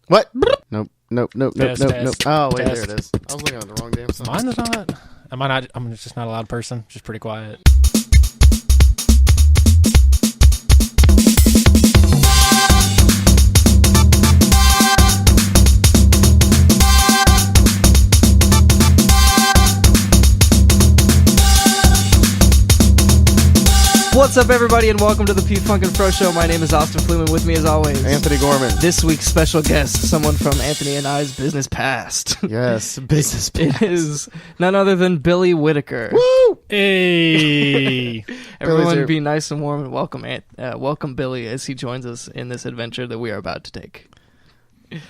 What? Nope. Test. Oh, wait, Test. there it is. I was looking at the wrong damn song. Mine is not. Am I not? I'm just not a loud person. Just pretty quiet. What's up, everybody, and welcome to the P Funk and Fro Show. My name is Austin Fluman. With me, as always, Anthony Gorman. This week's special guest, someone from Anthony and I's business past. Yes, business past. It is none other than Billy Whitacre. Woo! Hey. Everyone, be nice and warm and welcome Billy as he joins us in this adventure that we are about to take.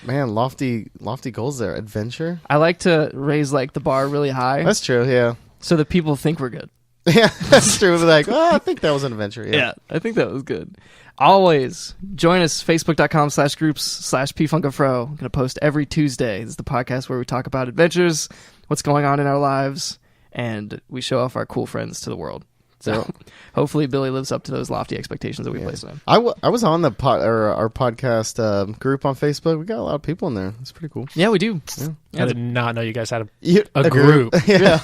Man, lofty goals there. Adventure? I like to raise the bar really high. That's true, yeah. So that people think we're good. Yeah, that's true. Like, oh, I think that was an adventure. Yeah, I think that was good. Always join us, facebook.com/groups/pfunkafro. I'm going to post every Tuesday. This is the podcast where we talk about adventures, what's going on in our lives, and we show off our cool friends to the world. So hopefully Billy lives up to those lofty expectations that we placed on him. I was on the our podcast group on Facebook. We got a lot of people in there. It's pretty cool. Yeah, we do. I did not know you guys had A group. Yeah.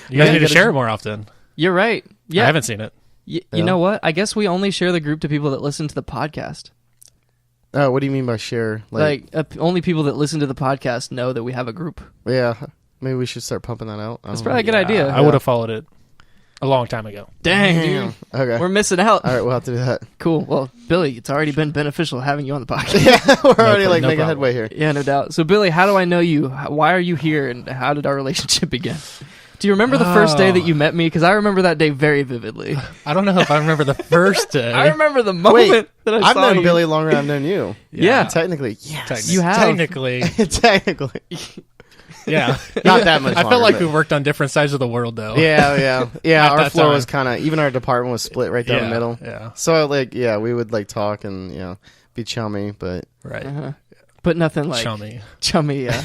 You guys need to share it more often. You're right. Yeah. I haven't seen it. You know what? I guess we only share the group to people that listen to the podcast. Oh, what do you mean by share? Only people that listen to the podcast know that we have a group. Yeah, maybe we should start pumping that out. That's probably a good idea. I would have followed it a long time ago. Dang, dude. Okay. We're missing out. All right, we'll have to do that. Cool. Well, Billy, it's already been beneficial having you on the podcast. Yeah, we're already making headway here. Yeah, no doubt. So, Billy, how do I know you? Why are you here? And how did our relationship begin? Do you remember the first day that you met me? Because I remember that day very vividly. I don't know if I remember the first day. I remember the moment that I saw I've known you. Billy longer than I've known you. Yeah. Technically, yes. You have. Technically. Technically. Yeah. Not that much I felt longer, like but- we worked on different sides of the world, though. Yeah. At Our that floor time. was kind of, even our department was split right down the middle. Yeah. So, we would, talk and, be chummy, but... Right. Uh-huh. But nothing like Chummy. yeah.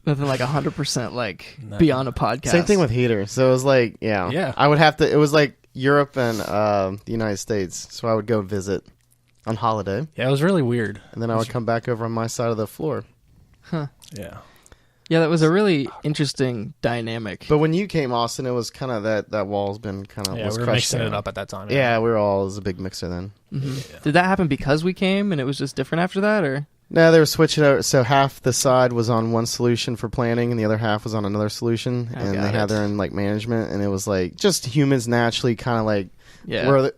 Nothing like 100% beyond a podcast. Same thing with heater. So it was Yeah. I would have to, it was Europe and the United States. So I would go visit on holiday. Yeah, it was really weird. And then I would come back over on my side of the floor. Huh. Yeah. Yeah, that was a really interesting dynamic. But when you came, Austin, it was kind of that wall's been kind of Yeah, was we were crushed mixing down. it up at that time. Yeah, we were all, it was a big mixer then. Mm-hmm. Yeah. Did that happen because we came and it was just different after that, or? No, they were switching out. So half the side was on one solution for planning, and the other half was on another solution. And they had their own management, and it was just humans naturally kind of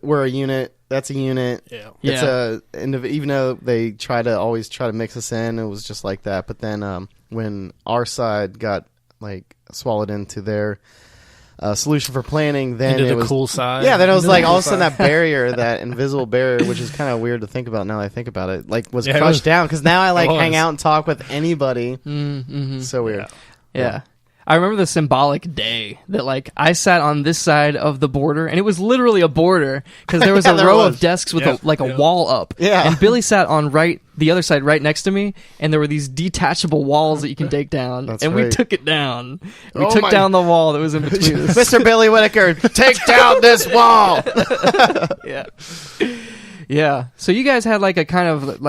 we're a unit. That's a unit. Yeah. It's even though they always try to mix us in, it was just like that. But then when our side got swallowed into their solution for planning, then Into it the was cool side. Yeah, then it was all of a sudden that barrier, that invisible barrier, which is kind of weird to think about now that I think about it, was crushed down, because now I hang out and talk with anybody. Mm-hmm. So weird. Yeah. I remember the symbolic day that I sat on this side of the border, and it was literally a border because there was a row of desks with a wall up. Yeah. And Billy sat on the other side right next to me, and there were these detachable walls that you can take down. That's and right. we took it down. We took down the wall that was in between us. Mr. Billy Whitacre, take down this wall. Yeah. Yeah. So you guys had a kind of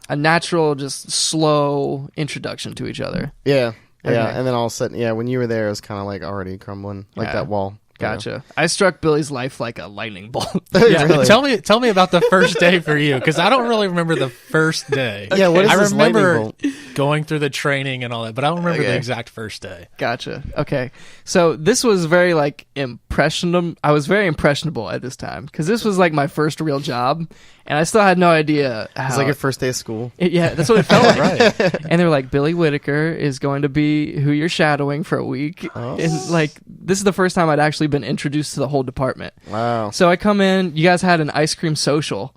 a natural, just slow introduction to each other. Yeah. Yeah, Okay. and then all of a sudden, when you were there, it was kind of already crumbling, that wall. Gotcha. I struck Billy's life like a lightning bolt. Yeah, Really? tell me about the first day for you, because I don't really remember the first day. Yeah, what is I this remember lightning bolt? going through the training and all that, but I don't remember the exact first day. Gotcha. Okay. So this was very impressionable. I was very impressionable at this time because this was my first real job, and I still had no idea how. It was your first day of school. Yeah, that's what it felt like. Right. And they were like, Billy Whitacre is going to be who you're shadowing for a week. Oh. And this is the first time I'd actually been introduced to the whole department. Wow. So I come in, you guys had an ice cream social.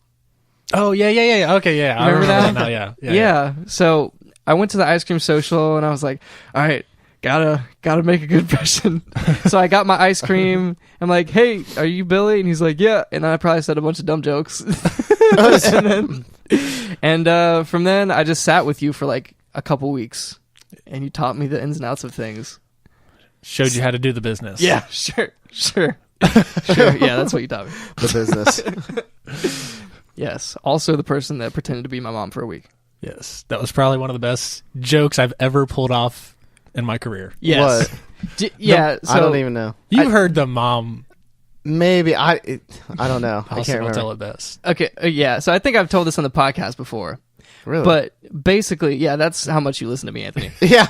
Oh, yeah. Okay, yeah. I Remember that? now, Yeah. So I went to the ice cream social and I was like, all right, gotta make a good impression. So I got my ice cream. I'm like, hey, are you Billy? And he's like, yeah. And then I probably said a bunch of dumb jokes. and from then I just sat with you for a couple weeks, and you taught me the ins and outs of things. Showed you how to do the business. Yeah, sure. Yeah, that's what you taught me. The business. Yes. Also the person that pretended to be my mom for a week. Yes, that was probably one of the best jokes I've ever pulled off in my career. Yes. What? Yeah. So I don't even know. You've heard the mom. Maybe I don't know. I can't remember. Tell it best. Okay. Yeah. So I think I've told this on the podcast before. Really? But basically, yeah, that's how much you listen to me, Anthony. Yeah.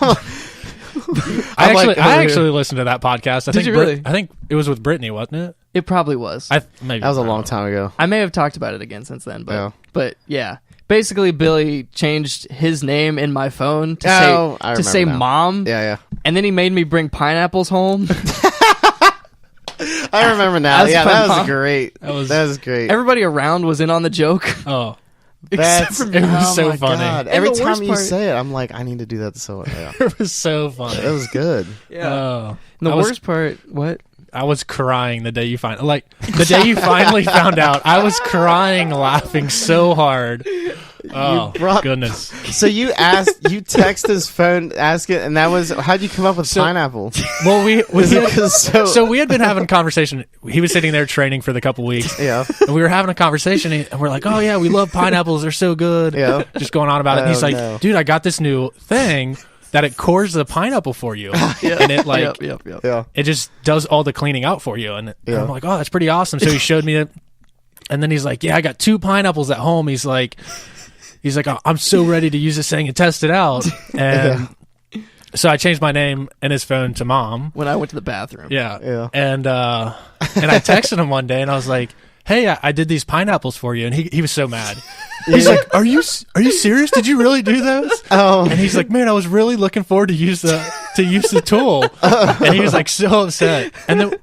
I actually listened to that podcast. Did you really? I think it was with Brittany, wasn't it? It probably was. Maybe that was a long time ago. I may have talked about it again since then, but yeah. Basically, Billy changed his name in my phone to say Mom. Yeah. And then he made me bring pineapples home. I remember now. That was great. That was great. Everybody around was in on the joke. Oh. Except for me. It was so funny. God. Every time you say it, I'm like, I need to do that. So it was so funny. It was good. Yeah. And the worst part, what? I was crying the day you finally found out. I was crying, laughing so hard. Oh, goodness. So you text his phone, ask it, and that was, how'd you come up with pineapple? Well, we had been having a conversation. He was sitting there training for the couple weeks. Yeah. And we were having a conversation, and we're like, oh, yeah, we love pineapples. They're so good. Yeah. Just going on about it. And he's like, dude, I got this new thing that it cores the pineapple for you. And it it just does all the cleaning out for you. And I'm like, oh, that's pretty awesome. So he showed me it. And then he's like, yeah, I got 2 pineapples at home. He's like, oh, I'm so ready to use this thing and test it out. And so I changed my name in his phone to Mom. When I went to the bathroom. Yeah. And I texted him one day and I was like, hey, I did these pineapples for you. And he was so mad. He's like, are you serious? Did you really do those? Oh. And he's like, man, I was really looking forward to use the tool. And he was like so upset. And then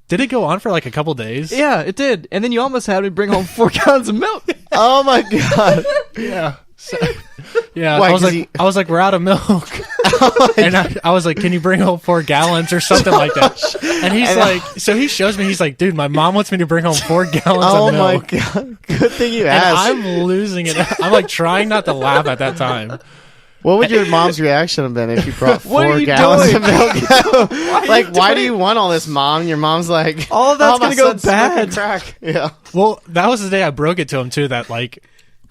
did it go on for like a couple days? Yeah, it did. And then you almost had me bring home 4 gallons of milk. Oh my God. Yeah. So, I was like, we're out of milk. And I was like, can you bring home 4 gallons or something like that? And he's like, so he shows me, he's like, dude, my mom wants me to bring home 4 gallons of milk. Oh my God. Good thing you asked. And I'm losing it. I'm like trying not to laugh at that time. What would your mom's reaction have been if you brought 4 gallons of milk? Why do you want all this, Mom? Your mom's like, all of that's going to go bad. Crack. Yeah. Well, that was the day I broke it to him too, that like,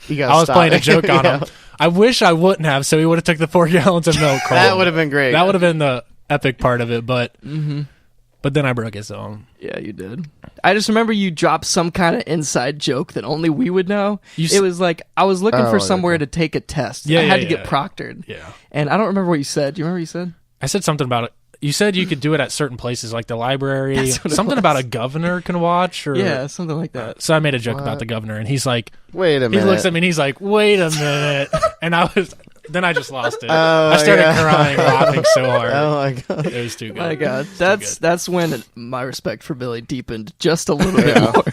I was playing a joke on him. I wish I wouldn't have, so he would have took the 4 gallons of milk home. That would have been great. That would have been the epic part of it, but then I broke it, so. Yeah, you did. I just remember you dropped some kind of inside joke that only we would know. It was like, I was looking for somewhere to take a test. I had to get proctored. Yeah. And I don't remember what you said. Do you remember what you said? I said something about it. You said you could do it at certain places, like the library. Something about a governor can watch. Or something like that. So I made a joke about the governor, and he's like, wait a minute. He looks at me, and he's like, wait a minute. And then I just lost it. I started crying, laughing so hard. Oh my God. It was too good. My God. That's when my respect for Billy deepened just a little bit more.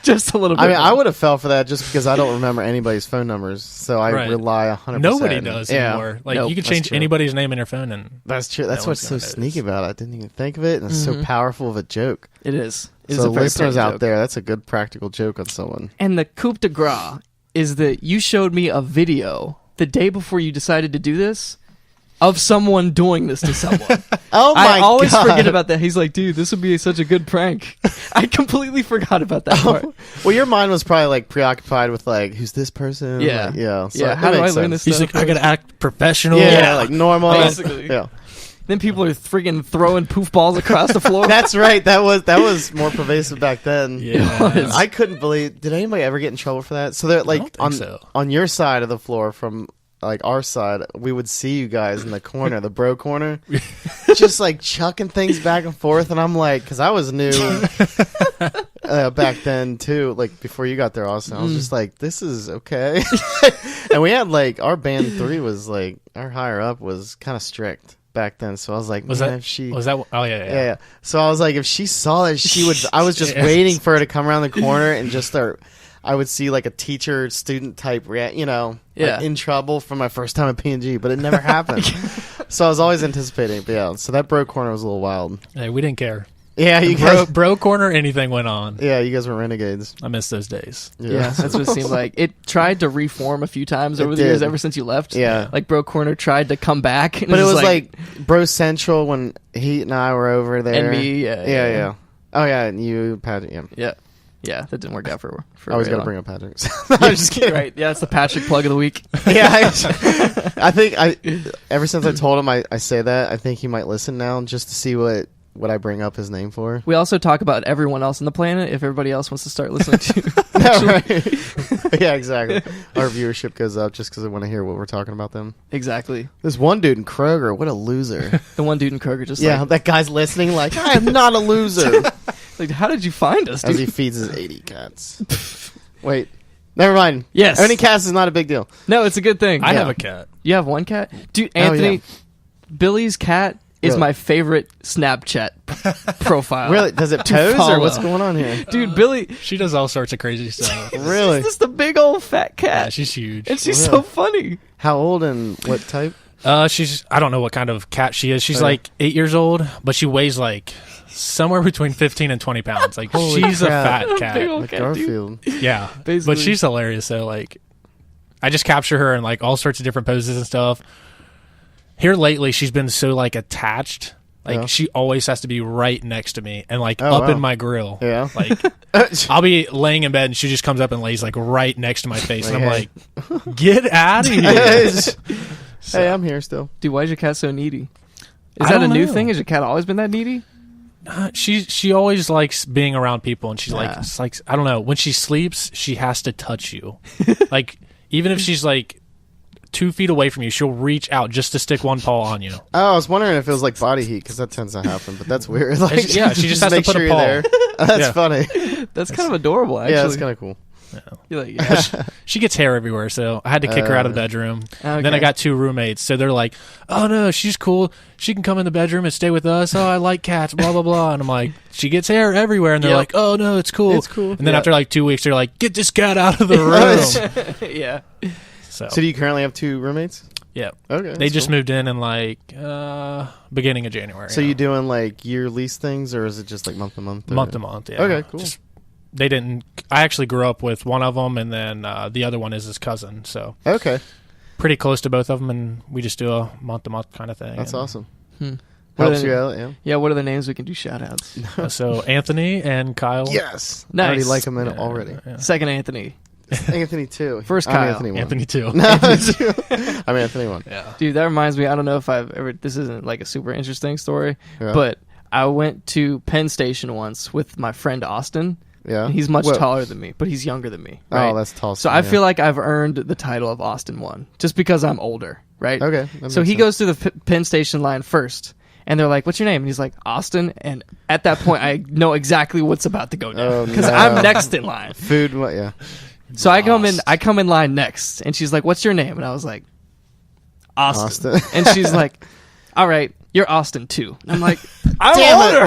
Just a little bit. I mean, I would have fell for that just because I don't remember anybody's phone numbers, so I rely 100%. Nobody does anymore. Like you can change anybody's name in your phone, and that's true. That's what's so sneaky about it. I didn't even think of it, and it's so powerful of a joke. It is. So listeners out there, that's a good practical joke on someone. And the coup de grace is that you showed me a video the day before you decided to do this of someone doing this to someone. Oh my God. I always forget about that. He's like, dude, this would be such a good prank. I completely forgot about that part. Well, your mind was probably like preoccupied with like, who's this person? Yeah. Like, yeah. So yeah. How do I learn this stuff? He's like, I gotta act professional. Yeah, like normal. Basically. Yeah. Then people are friggin' throwing poof balls across the floor. That's right. That was more pervasive back then. Yeah. I couldn't believe. Did anybody ever get in trouble for that? So they're like on your side of the floor from like our side, we would see you guys in the corner, the bro corner, just like chucking things back and forth, and I'm like, because I was new back then too, like before you got there, Austin. I was just like, this is okay. And we had like our band 3 was like our higher up was kind of strict back then, so I was like, yeah. So I was like, if she saw it, she would. I was just waiting for her to come around the corner and just start. I would see like a teacher student type like in trouble for my first time at P&G, but it never happened. So I was always anticipating. But yeah, so that bro corner was a little wild. Hey, we didn't care. Yeah, you guys, bro corner, anything went on. Yeah, you guys were renegades. I miss those days. Yeah, that's what it seemed like. It tried to reform a few times over the years, ever since you left. Yeah, like bro corner tried to come back, but it was like bro central when Heat and I were over there, and me. Yeah. Oh yeah, and you, Patrick. Yeah. Yeah, that didn't work out for I always got to bring up Patrick. I'm just kidding. Right? Yeah, it's the Patrick plug of the week. Yeah, I think ever since I told him I say that, I think he might listen now just to see what I bring up his name for. We also talk about everyone else on the planet if everybody else wants to start listening to. Right. Yeah, exactly. Our viewership goes up just because they want to hear what we're talking about them. Exactly. This one dude in Kroger, what a loser. The one dude in Kroger just that guy's listening like, I am not a loser. Like, how did you find us, dude? As he feeds his 80 cats. Wait. Never mind. Yes. Owning cats is not a big deal. No, it's a good thing. I have a cat. You have one cat? Dude, Anthony, Billy's cat is my favorite Snapchat profile. Really? Does it pose or what's going on here? Dude, Billy... She does all sorts of crazy stuff. Really? She's just a big old fat cat. Yeah, she's huge. And she's so funny. How old and what type? She's... I don't know what kind of cat she is. She's like 8 years old, but she weighs like somewhere between 15 and 20 pounds. Like, she's a fat cat. Big old Like cat, Garfield. dude. Yeah. Basically. But she's hilarious, so like... I just capture her in like all sorts of different poses and stuff. Here lately, she's been so like attached... Like, she always has to be right next to me and, like, up in my grill. Yeah. Like, I'll be laying in bed and she just comes up and lays, like, right next to my face. And I'm like, get out of here. Hey, I'm here still. Dude, why is your cat so needy? Is that a new thing? Has your cat always been that needy? She always likes being around people. And she's like, it's like, I don't know. When she sleeps, she has to touch you. Like, even if she's, like, 2 feet away from you, she'll reach out just to stick one paw on you. Oh, I was wondering if it was like body heat because that tends to happen, but that's weird. Like, she just has to put a paw there. That's funny. That's kind of adorable, actually. Yeah, that's kind of cool. Yeah. You're like, she gets hair everywhere, so I had to kick her out of the bedroom. Okay. Then I got 2 roommates, so they're like, oh no, she's cool, she can come in the bedroom and stay with us, I like cats, blah blah blah. And I'm like, she gets hair everywhere, and they're like, oh no, it's cool. And then after like 2 weeks, they're like, get this cat out of the room. Yeah. So do you currently have 2 roommates? Yeah. Okay. They just moved in like beginning of January. So you doing like year lease things, or is it just like month to month? Month to month, yeah. Okay, cool. They didn't... I actually grew up with one of them, and then the other one is his cousin, so... Okay. Pretty close to both of them, and we just do a month-to-month kind of thing. That's awesome. Helps you out, yeah. Yeah, what are the names we can do shout-outs? So, Anthony and Kyle. Yes. Nice. I already like them already. Yeah. Second Anthony. Anthony 2. First I'm Kyle. Anthony 1. Anthony 2. No, I'm Anthony 1. Yeah. Dude, that reminds me, I don't know if I've ever... This isn't like a super interesting story, but I went to Penn Station once with my friend Austin. Yeah. And he's much taller than me, but he's younger than me. Right? Oh, that's tall. So I feel like I've earned the title of Austin 1 just because I'm older, right? Okay. So he goes through the Penn Station line first, and they're like, "What's your name?" And he's like, "Austin." And at that point, I know exactly what's about to go down because I'm next in line. Food, what? Yeah. So I come in line next, and she's like, "What's your name?" And I was like, Austin. And she's like, "All right, you're Austin too." And I'm like, I'm older.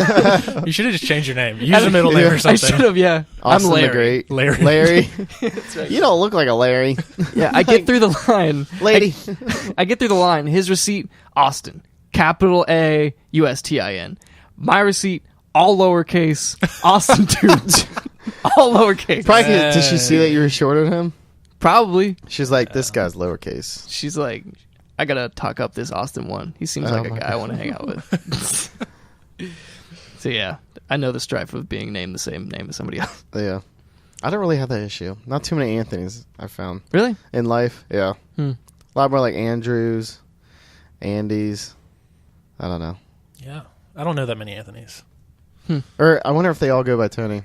You should have just changed your name. Use a middle name or something. I should have, yeah. Austin I'm Larry. the Great. Larry. That's right. You don't look like a Larry. Yeah, I get through the line. Lady. I get through the line. His receipt, Austin. Capital A, U-S-T-I-N. My receipt, all lowercase, Austin 2. All lowercase. Probably, did she see that you were shorter than him? Probably. She's like, this guy's lowercase. She's like, I gotta talk up this Austin 1. He seems like a guy I want to hang out with. So yeah, I know the strife of being named the same name as somebody else. Yeah. I don't really have that issue. Not too many Anthonys, I found. Really? In life, yeah. A lot more like Andrews, Andys. I don't know. Yeah. I don't know that many Anthonys. Or I wonder if they all go by Tony.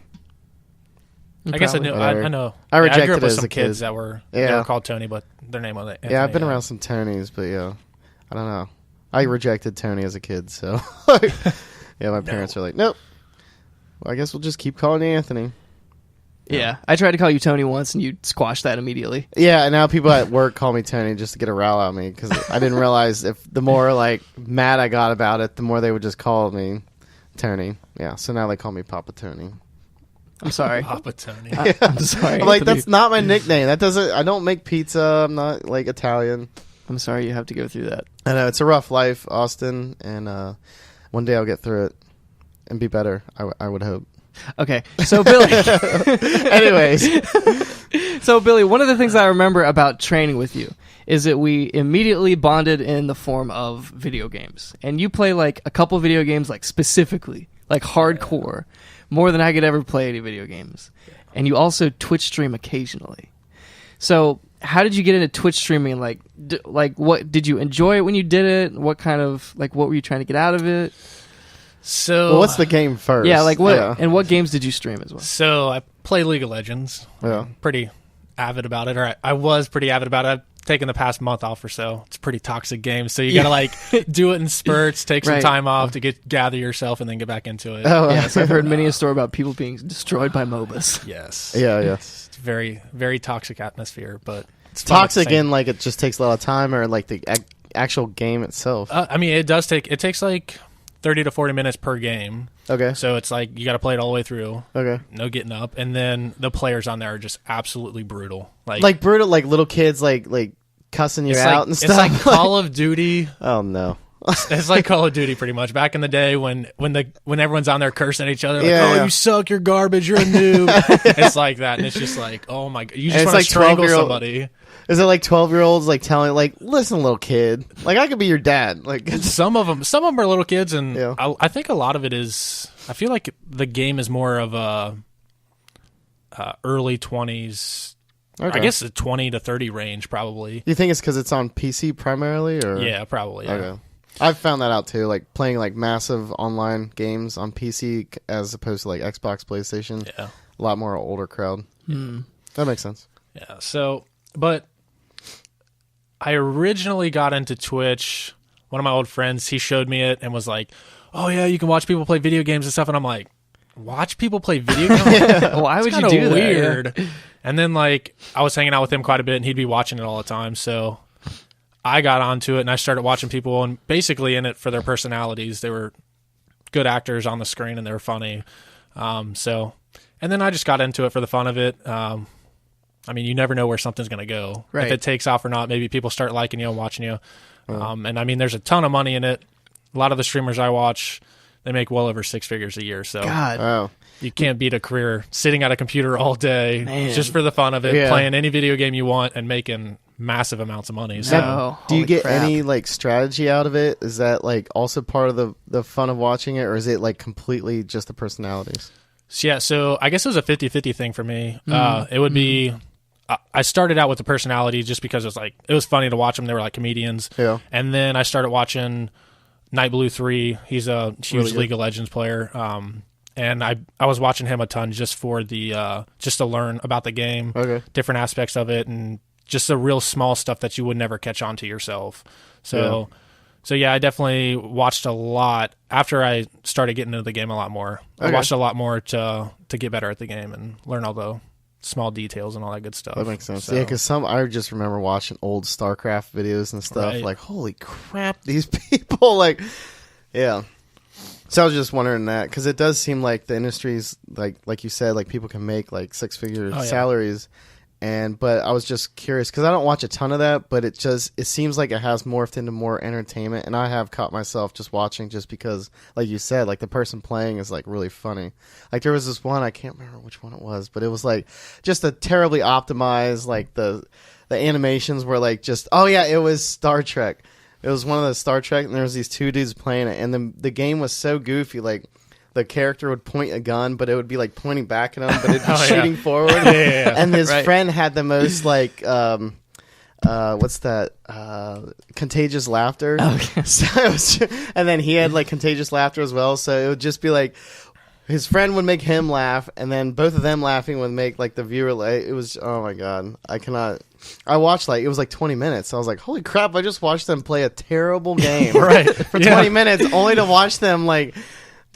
I guess I knew. I know. I rejected grew up with it as some a kids kid. that were they were called Tony, but their name was Anthony. Yeah, I've been around some Tonys, but yeah, I don't know. I rejected Tony as a kid, so yeah, my parents are like, nope. Well, I guess we'll just keep calling you Anthony. Yeah, I tried to call you Tony once, and you squashed that immediately. Yeah, and now people at work call me Tony just to get a rile out of me because I didn't realize if the more like mad I got about it, the more they would just call me Tony. Yeah, so now they call me Papa Tony. I'm sorry. Papa Tony. I'm sorry. I'm like, that's not my nickname. That doesn't. I don't make pizza. I'm not like Italian. I'm sorry you have to go through that. I know it's a rough life, Austin, and one day I'll get through it and be better. I would hope. Okay, so Billy. Anyways, so Billy, one of the things I remember about training with you is that we immediately bonded in the form of video games, and you play like a couple video games, like specifically, like hardcore, more than I could ever play any video games. and you also Twitch stream occasionally. So how did you get into Twitch streaming? Like what did you enjoy it when you did it? What kind of what were you trying to get out of it? So what's the game first? Yeah, and what games did you stream as well? So I play League of Legends. Yeah. Pretty avid about it, or I was pretty avid about it. I've taken the past month off or so. It's a pretty toxic game, so you gotta do it in spurts, take some time off to gather yourself, and then get back into it. Oh, yes, I've heard many a story about people being destroyed by MOBAs. Yes. Yeah. It's very, very toxic atmosphere, but it's toxic in it just takes a lot of time, or the actual game itself. I mean, it takes 30 to 40 minutes per game. Okay. So it's you got to play it all the way through. Okay. No getting up. And then the players on there are just absolutely brutal. Brutal, little kids, cussing you out and stuff. It's like Call of Duty. Oh, no. It's like Call of Duty pretty much. Back in the day when everyone's on there cursing at each other, you suck, you're garbage, you're a noob. It's like that. And it's just oh my God. You just want to strangle somebody. Is it 12-year-olds telling listen, little kid, I could be your dad? Some of them are little kids, and I think a lot of it is. I feel like the game is more of a early 20s. Okay. I guess the 20 to 30 range probably. You think it's because it's on PC primarily, or yeah, probably. Yeah. Okay. I've found that out too. Playing massive online games on PC as opposed to Xbox, PlayStation. Yeah, a lot more older crowd. That makes sense. Yeah. So, but I originally got into Twitch. One of my old friends, he showed me it and was like, "Oh yeah, you can watch people play video games and stuff." And I'm like, "Watch people play video games? Why would you do that?" Weird. Yeah. And then I was hanging out with him quite a bit, and he'd be watching it all the time. So I got onto it, and I started watching people, and basically in it for their personalities. They were good actors on the screen, and they were funny. And then I just got into it for the fun of it. I mean, you never know where something's going to go. Right. If it takes off or not, maybe people start liking you and watching you. And I mean, there's a ton of money in it. A lot of the streamers I watch, they make well over 6 figures a year. So you can't beat a career sitting at a computer all day just for the fun of it, playing any video game you want and making massive amounts of money. So, do you get any strategy out of it? Is that also part of the fun of watching it, or is it completely just the personalities? So I guess it was a 50-50 thing for me. It would be. I started out with the personality just because it was funny to watch them. They were comedians. Yeah. And then I started watching Night Blue 3. He's a huge League of Legends player. And I was watching him a ton just for the just to learn about the game, different aspects of it, and just the real small stuff that you would never catch on to yourself. So I definitely watched a lot after I started getting into the game a lot more. I watched a lot more to get better at the game and learn all the small details and all that good stuff. That makes sense. Yeah, because I just remember watching old StarCraft videos and stuff. Holy crap, these people! Yeah. So I was just wondering that, because it does seem like the industry's like you said, people can make 6-figure salaries. But I was just curious, because I don't watch a ton of that, but it seems like it has morphed into more entertainment, and I have caught myself just watching just because, like you said, the person playing is really funny. There was this one, I can't remember which one it was, but it was just a terribly optimized, the animations were it was Star Trek. It was one of the Star Trek, and there was these two dudes playing it, and the game was so goofy, the character would point a gun, but it would be pointing back at him, but it'd be shooting forward. Yeah. And his friend had the most what's that? Contagious laughter. Okay. So and then he had contagious laughter as well. So it would just be his friend would make him laugh, and then both of them laughing would make the viewer it was, oh my God, I cannot. I watched it was 20 minutes. So I was like, holy crap! I just watched them play a terrible game for 20 minutes, only to watch them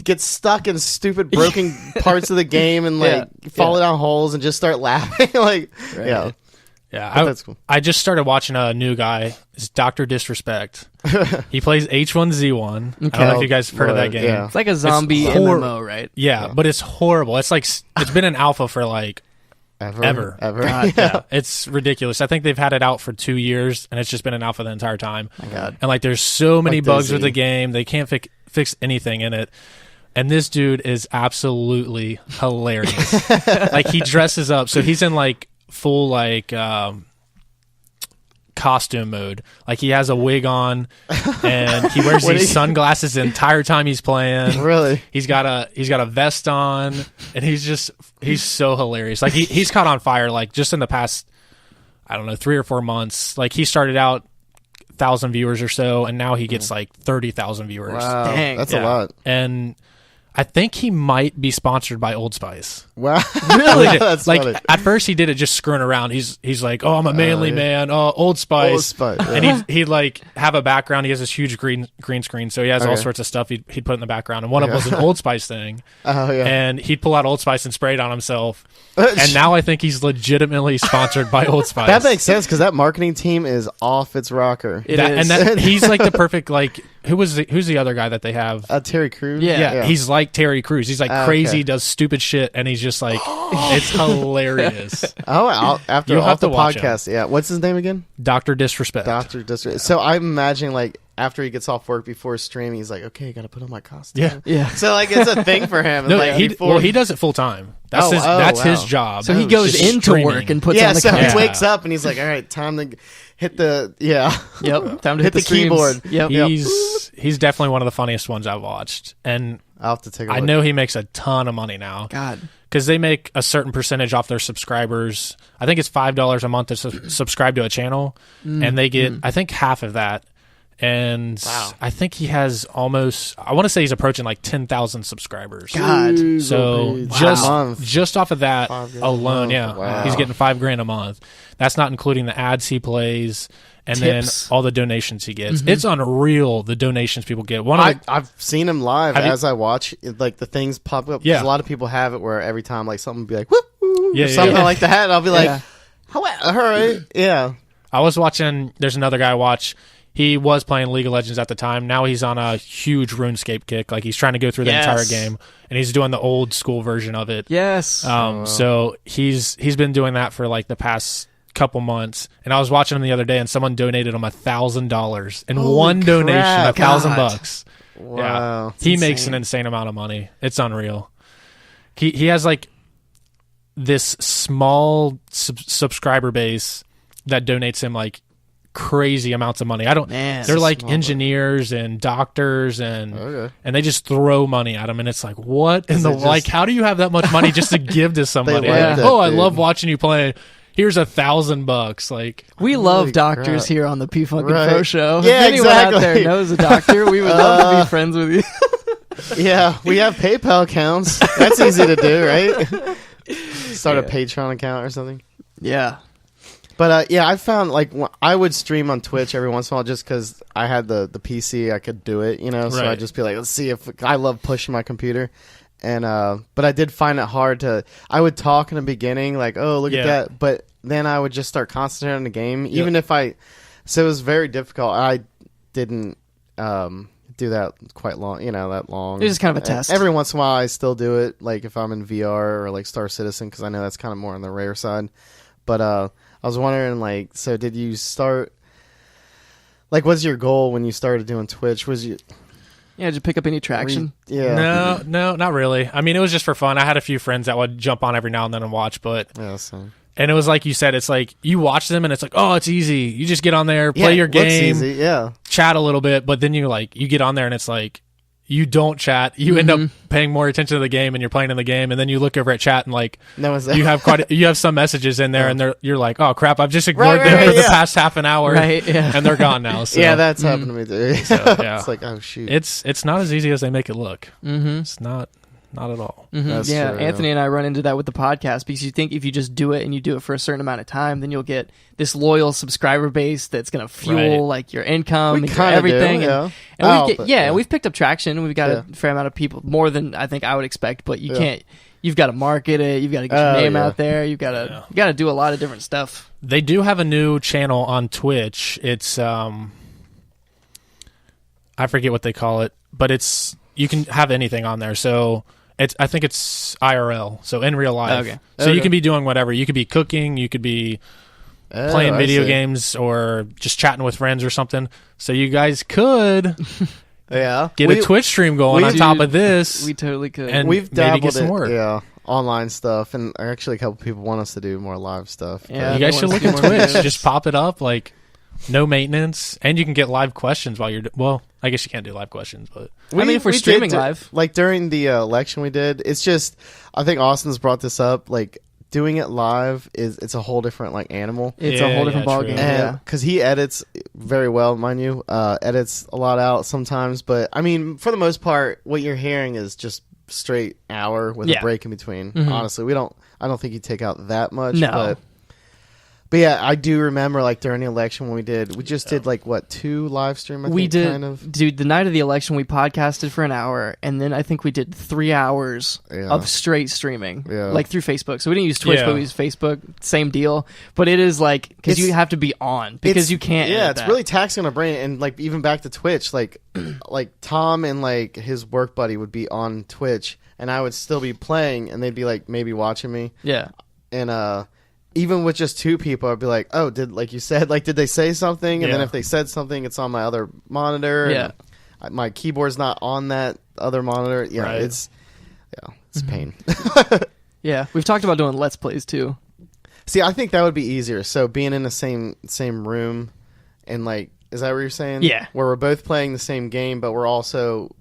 get stuck in stupid broken parts of the game and fall down holes and just start laughing. That's cool. I just started watching a new guy. It's Dr. Disrespect. He plays H1Z1. Okay. I don't know if you guys have heard of that game. Yeah. It's like a zombie MMO, right? Yeah, but it's horrible. It's it's been an alpha for ever. God, yeah. It's ridiculous. I think they've had it out for 2 years, and it's just been an alpha the entire time. My God. And there's so many bugs with the game. They can't fix anything in it. And this dude is absolutely hilarious. He dresses up. So he's in full costume mode. Like he has a wig on and he wears these sunglasses the entire time he's playing. Really? He's got a vest on and he's so hilarious. Like he's caught on fire like just in the past, I don't know, 3 or 4 months. Like he started out 1,000 viewers or so and now he gets like 30,000 viewers. Wow. Dang. That's a lot. And I think he might be sponsored by Old Spice. Wow. Really? That's like funny. At first he did it just screwing around. He's like, oh, I'm a manly man. Oh, Old Spice. Old Spice. Yeah. And he'd like have a background. He has this huge green screen, so he has all sorts of stuff he'd put in the background. And one of them was an Old Spice thing. Oh yeah. And he'd pull out Old Spice and spray it on himself. And now I think he's legitimately sponsored by Old Spice. That makes sense because that marketing team is off its rocker. And he's like the perfect like. Who's the other guy that they have? Terry Crews. Yeah, he's like Terry Crews. He's like crazy, does stupid shit, and he's just like, it's hilarious. After You'll have the to watch podcast, him. yeah. What's his name again? Dr. Disrespect. Dr. Disrespect. So I'm imagining like after he gets off work before streaming, he's like, okay, got to put on my costume. Yeah. So like it's a thing for him. No, like, he does it full time. That's his job. So he goes into work and puts on the costume. He wakes up and he's like, all right, time to hit the time to hit the keyboard. Yep. He's definitely one of the funniest ones I've watched, and I'll have to take a look. I know he makes a ton of money now. God, because they make a certain percentage off their subscribers. I think it's $5 a month to subscribe to a channel, and they get I think half of that. And I think he has almost, I want to say he's approaching like 10,000 subscribers. God. So just off of that alone, he's getting $5,000 a month. That's not including the ads he plays and tips. Then all the donations he gets. It's unreal, the donations people get. I've seen him live as I watch, like the things pop up. Yeah. A lot of people have it where every time like something will be like, whoop, or something like that. And I'll be like, all right. Yeah. I was watching, there's another guy I watch. He was playing League of Legends at the time. Now he's on a huge RuneScape kick. Like he's trying to go through the entire game, and he's doing the old school version of it. Yes. So he's been doing that for like the past couple months. And I was watching him the other day, and someone donated him $1,000 in one donation, $1,000. Wow. Yeah. He makes an insane amount of money. It's unreal. He has like this small subscriber base that donates him like crazy amounts of money. They're like engineers and doctors and they just throw money at him, and it's like, what in the like? How do you have that much money just to give to somebody? Like, I love watching you play. Here's $1,000. Like, we love doctors here on the P Funkin' Pro Show. Yeah, if anyone out there knows a doctor, we would love to be friends with you. Yeah, we have PayPal accounts. That's easy to do, right? Start a Patreon account or something. Yeah. But I found like I would stream on Twitch every once in a while just because I had the PC, I could do it, So I'd just be like, let's see if I love pushing my computer, and but I did find it hard to. I would talk in the beginning like, oh look at that, but then I would just start concentrating on the game, even if so it was very difficult. I didn't do that quite long, that long. It was just kind of a test. Every once in a while, I still do it, like if I'm in VR or like Star Citizen, because I know that's kind of more on the rare side, but I was wondering, like, so did you start, like, what's your goal when you started doing Twitch? Did you pick up any traction? No, not really. I mean, it was just for fun. I had a few friends that would jump on every now and then and watch, but... Yeah, same. And it was like you said, it's like, you watch them and it's like, oh, it's easy. You just get on there, play your game, looks easy, chat a little bit, but then you get on there and it's like, you don't chat. You end up paying more attention to the game, and you're playing in the game, and then you look over at chat and like you have some messages in there, and you're like, oh crap, I've just ignored them for the past half an hour, and they're gone now. So. Yeah, that's happened to me too. So, it's like, oh shoot, it's not as easy as they make it look. It's not at all. True, Anthony and I run into that with the podcast because you think if you just do it and you do it for a certain amount of time, then you'll get this loyal subscriber base that's going to fuel like your income and everything. We've picked up traction. We've got a fair amount of people, more than I think I would expect, but you can't. You've got to market it. You've got to get your name out there. You've got to do a lot of different stuff. They do have a new channel on Twitch. It's I forget what they call it, but you can have anything on there. So I think it's IRL, so in real life. Okay. So you can be doing whatever. You could be cooking. You could be playing video games or just chatting with friends or something. So you guys could get a Twitch stream going on top of this. We totally could. And we've dabbled get some work. Yeah, online stuff. And actually a couple people want us to do more live stuff. Yeah, you guys should look at Twitch. Just pop it up. Like, no maintenance, and you can get live questions while you're. Well, I guess you can't do live questions, but if we're streaming live, like during the election we did, it's just I think Austin's brought this up. Like doing it live it's a whole different like animal. It's a whole different ballgame. Yeah, because he edits very well, mind you. Edits a lot out sometimes, but I mean, for the most part, what you're hearing is just straight hour with a break in between. Honestly, I don't think you take out that much. No. But yeah, I do remember like during the election when we just did like what 2 live stream. We did, dude. The night of the election, we podcasted for an hour, and then I think we did 3 hours of straight streaming, like through Facebook. So we didn't use Twitch, but we used Facebook. Same deal. But it is like because you have to be on because you can't. Yeah, it's really taxing on a brain, and like even back to Twitch, like Tom and like his work buddy would be on Twitch, and I would still be playing, and they'd be like maybe watching me. Yeah, and even with just 2 people, I'd be like, oh, did they say something? And then if they said something, it's on my other monitor. Yeah. And my keyboard's not on that other monitor. Yeah, right. It's pain. Yeah, we've talked about doing Let's Plays too. See, I think that would be easier. So being in the same room and like, is that what you're saying? Yeah. Where we're both playing the same game, but we're also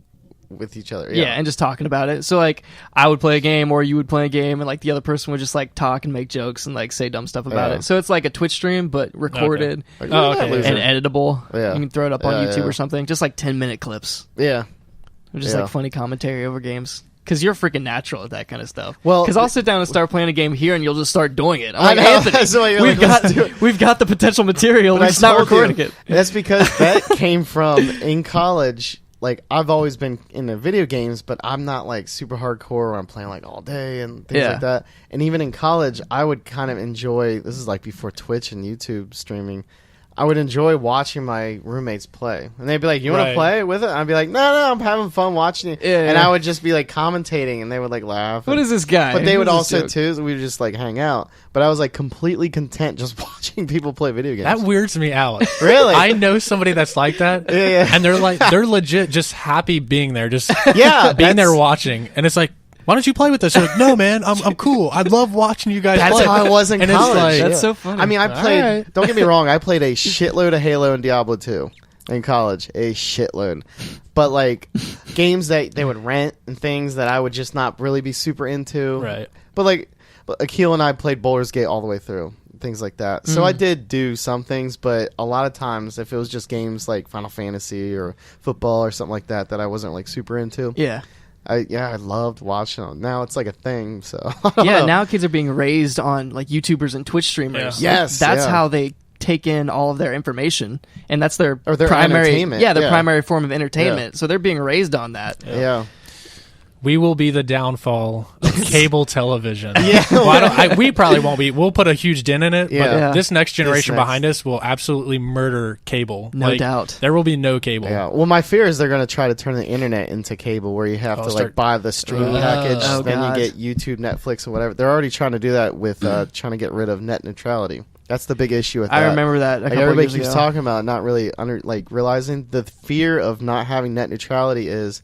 with each other. Yeah, and just talking about it. So like I would play a game or you would play a game and like the other person would just like talk and make jokes and like say dumb stuff about it. So it's like a Twitch stream but recorded and editable. Yeah. You can throw it up on YouTube or something. Just like 10-minute clips. Yeah. Just like funny commentary over games. Because you're freaking natural at that kind of stuff. Well, because I'll sit down and start playing a game here, and you'll just start doing it. I'm like, Anthony, we've got the potential material. We're just not recording it. That's because that came from in college. Like I've always been into video games, but I'm not like super hardcore where I'm playing like all day and things like that. And even in college, I would kind of enjoy. This is like before Twitch and YouTube streaming. I would enjoy watching my roommates play, and they'd be like, "You want to play with it?" I'd be like, "No, I'm having fun watching it." And I would just be like commentating, and they would like laugh. What is this guy? But they would also too. So we would just like hang out. But I was like completely content just watching people play video games. That weirds me out. Really? I know somebody that's like that. And they're legit just happy being there, just being there watching, and it's like, why don't you play with us? You're like, no, man, I'm cool. I love watching you guys play. That's how I was in college. Like, that's so funny. I mean, I played, don't get me wrong, I played a shitload of Halo and Diablo 2 in college. A shitload. But, like, games that they would rent and things that I would just not really be super into. Right. But, like, Akil and I played Baldur's Gate all the way through. Things like that. So I did do some things, but a lot of times if it was just games like Final Fantasy or football or something like that I wasn't, like, super into. Yeah. I loved watching them. Now it's like a thing, so now kids are being raised on like YouTubers and Twitch streamers. Yeah. Yes, that's how they take in all of their information, and that's their primary entertainment. Yeah, their primary form of entertainment. So they're being raised on that. Yeah. We will be the downfall of cable television. Yeah. We probably won't be. We'll put a huge dent in it, but this next generation behind us will absolutely murder cable. No doubt. There will be no cable. Yeah. Well, my fear is they're going to try to turn the internet into cable where you have to like buy the stream package, then you get YouTube, Netflix, or whatever. They're already trying to do that with trying to get rid of net neutrality. That's the big issue with that. I remember that. Everybody keeps talking about not really realizing the fear of not having net neutrality is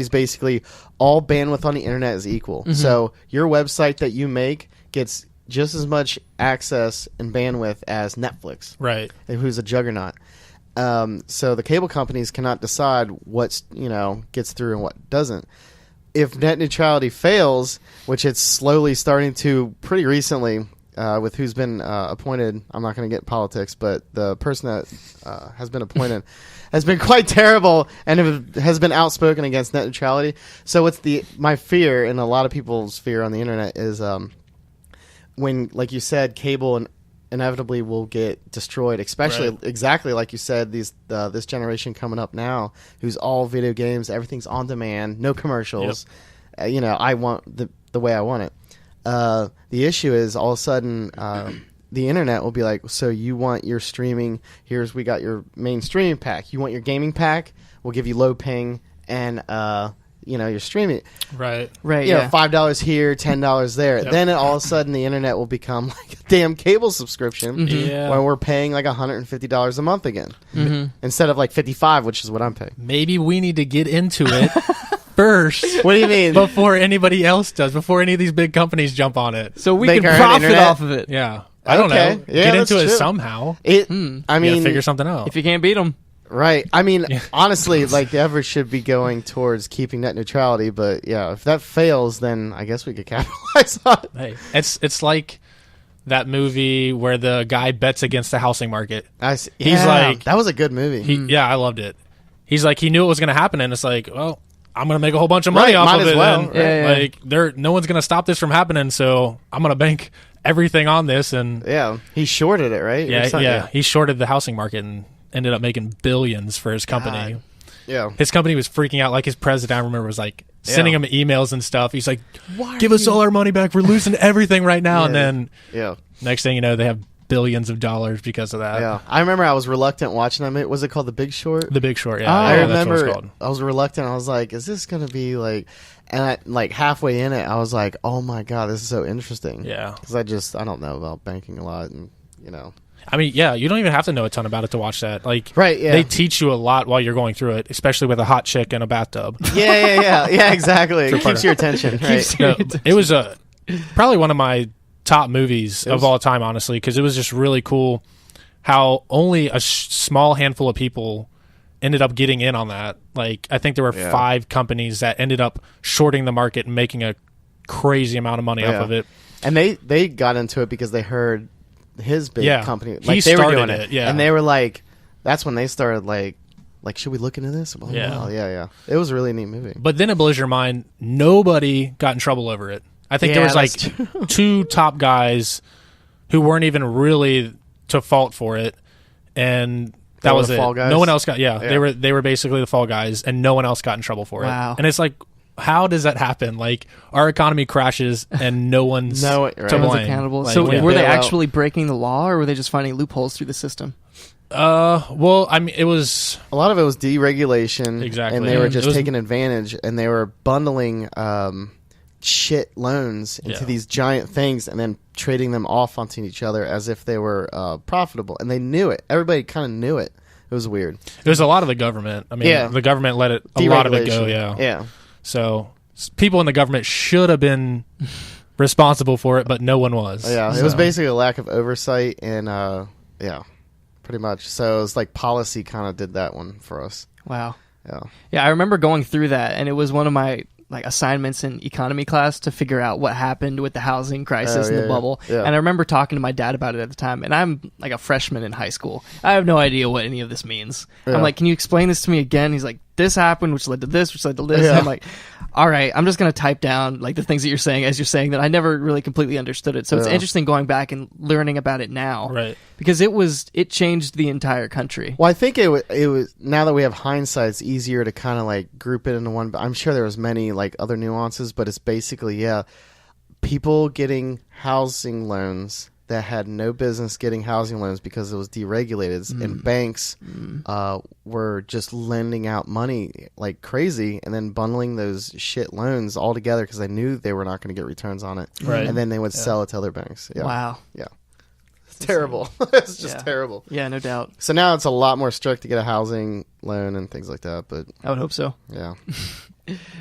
basically all bandwidth on the internet is equal. Mm-hmm. So your website that you make gets just as much access and bandwidth as Netflix, right? Who's a juggernaut. So the cable companies cannot decide what's gets through and what doesn't. If net neutrality fails, which it's slowly starting to pretty recently. With who's been appointed, I'm not going to get politics, but the person that has been appointed has been quite terrible and has been outspoken against net neutrality. So my fear, and a lot of people's fear on the internet, is when, like you said, cable inevitably will get destroyed, especially exactly like you said, this generation coming up now, who's all video games, everything's on demand, no commercials. Yep. I want the way I want it. The issue is all of a sudden the internet will be like, so you want your streaming, we got your main streaming pack. You want your gaming pack, we'll give you low ping and your streaming. Right. $5 here, $10 there. Yep. Then all of a sudden the internet will become like a damn cable subscription when we're paying like $150 a month again. Mm-hmm. Instead of like $55, which is what I'm paying. Maybe we need to get into it. First, what do you mean? Before anybody else does, before any of these big companies jump on it, so we can profit off of it. Yeah, I don't know. Yeah, get into it somehow. I mean, figure something out. If you can't beat them. Right. I mean, honestly, like the effort should be going towards keeping net neutrality. But yeah, if that fails, then I guess we could capitalize on it. Hey, it's like that movie where the guy bets against the housing market. He's like, that was a good movie. Yeah, I loved it. He's like, he knew it was going to happen, and it's like, well, I'm going to make a whole bunch of money off of it. Well, like, no one's going to stop this from happening, so I'm going to bank everything on this. And yeah, he shorted it, right? Yeah, he shorted the housing market and ended up making billions for his company. God. Yeah, his company was freaking out. Like his president, I remember, was like sending him emails and stuff. He's like, "Give us all our money back. We're losing everything right now." And then, next thing you know, they have billions of dollars because of that. Yeah, I remember I was reluctant watching them. Was it called The Big Short? The Big Short. Yeah, I remember. I was reluctant. I was like, "Is this going to be like?" And like halfway in it, I was like, "Oh my god, this is so interesting." Yeah, because I don't know about banking a lot, and I mean, yeah, you don't even have to know a ton about it to watch that. Like, right? Yeah, they teach you a lot while you're going through it, especially with a hot chick in a bathtub. Yeah, exactly. It keeps your attention. Right? It was probably one of my top movies of all time, honestly, because it was just really cool how only a small handful of people ended up getting in on that. Like, I think there were 5 companies that ended up shorting the market and making a crazy amount of money off of it. And they got into it because they heard his big company, like they were doing it, yeah, and they were like, that's when they started like should we look into this? Well, yeah. It was a really neat movie. But then it blows your mind. Nobody got in trouble over it. I think there was like 2 top guys who weren't even really to fault for it, and that was it. Fall guys? No one else got. Yeah, they were basically the fall guys, and no one else got in trouble for it. And it's like, how does that happen? Like, our economy crashes and no one's to blame. Accountable. Like, so were they actually breaking the law, or were they just finding loopholes through the system? Well, I mean, it was a lot of it was deregulation, exactly, and they were just taking advantage, and they were bundling shit loans into these giant things, and then trading them off onto each other as if they were profitable, and they knew it. Everybody kind of knew it. It was weird. There's a lot of the government. I mean, the government let a lot of it go. Yeah. So people in the government should have been responsible for it, but no one was. Yeah, it was basically a lack of oversight, and pretty much. So it was like policy kind of did that one for us. Wow. Yeah, I remember going through that, and it was one of my assignments in economy class to figure out what happened with the housing crisis and the bubble. And I remember talking to my dad about it at the time, and I'm like a freshman in high school. I have no idea what any of this means. I'm like, can you explain this to me again? He's like, this happened, which led to this, which led to this. And I'm like, all right, I'm just going to type down like the things that you're saying as you're saying that. I never really completely understood it. So it's interesting going back and learning about it now. Right. Because it changed the entire country. Well, I think it was now that we have hindsight, it's easier to kind of like group it into one. But I'm sure there was many like other nuances, but it's basically, people getting housing loans that had no business getting housing loans because it was deregulated, and banks were just lending out money like crazy and then bundling those shit loans all together because they knew they were not going to get returns on it. Right. And then they would sell it to other banks. Yeah. Wow. Yeah. It's terrible. It's just terrible. Yeah, no doubt. So now it's a lot more strict to get a housing loan and things like that, but I would hope so. Yeah.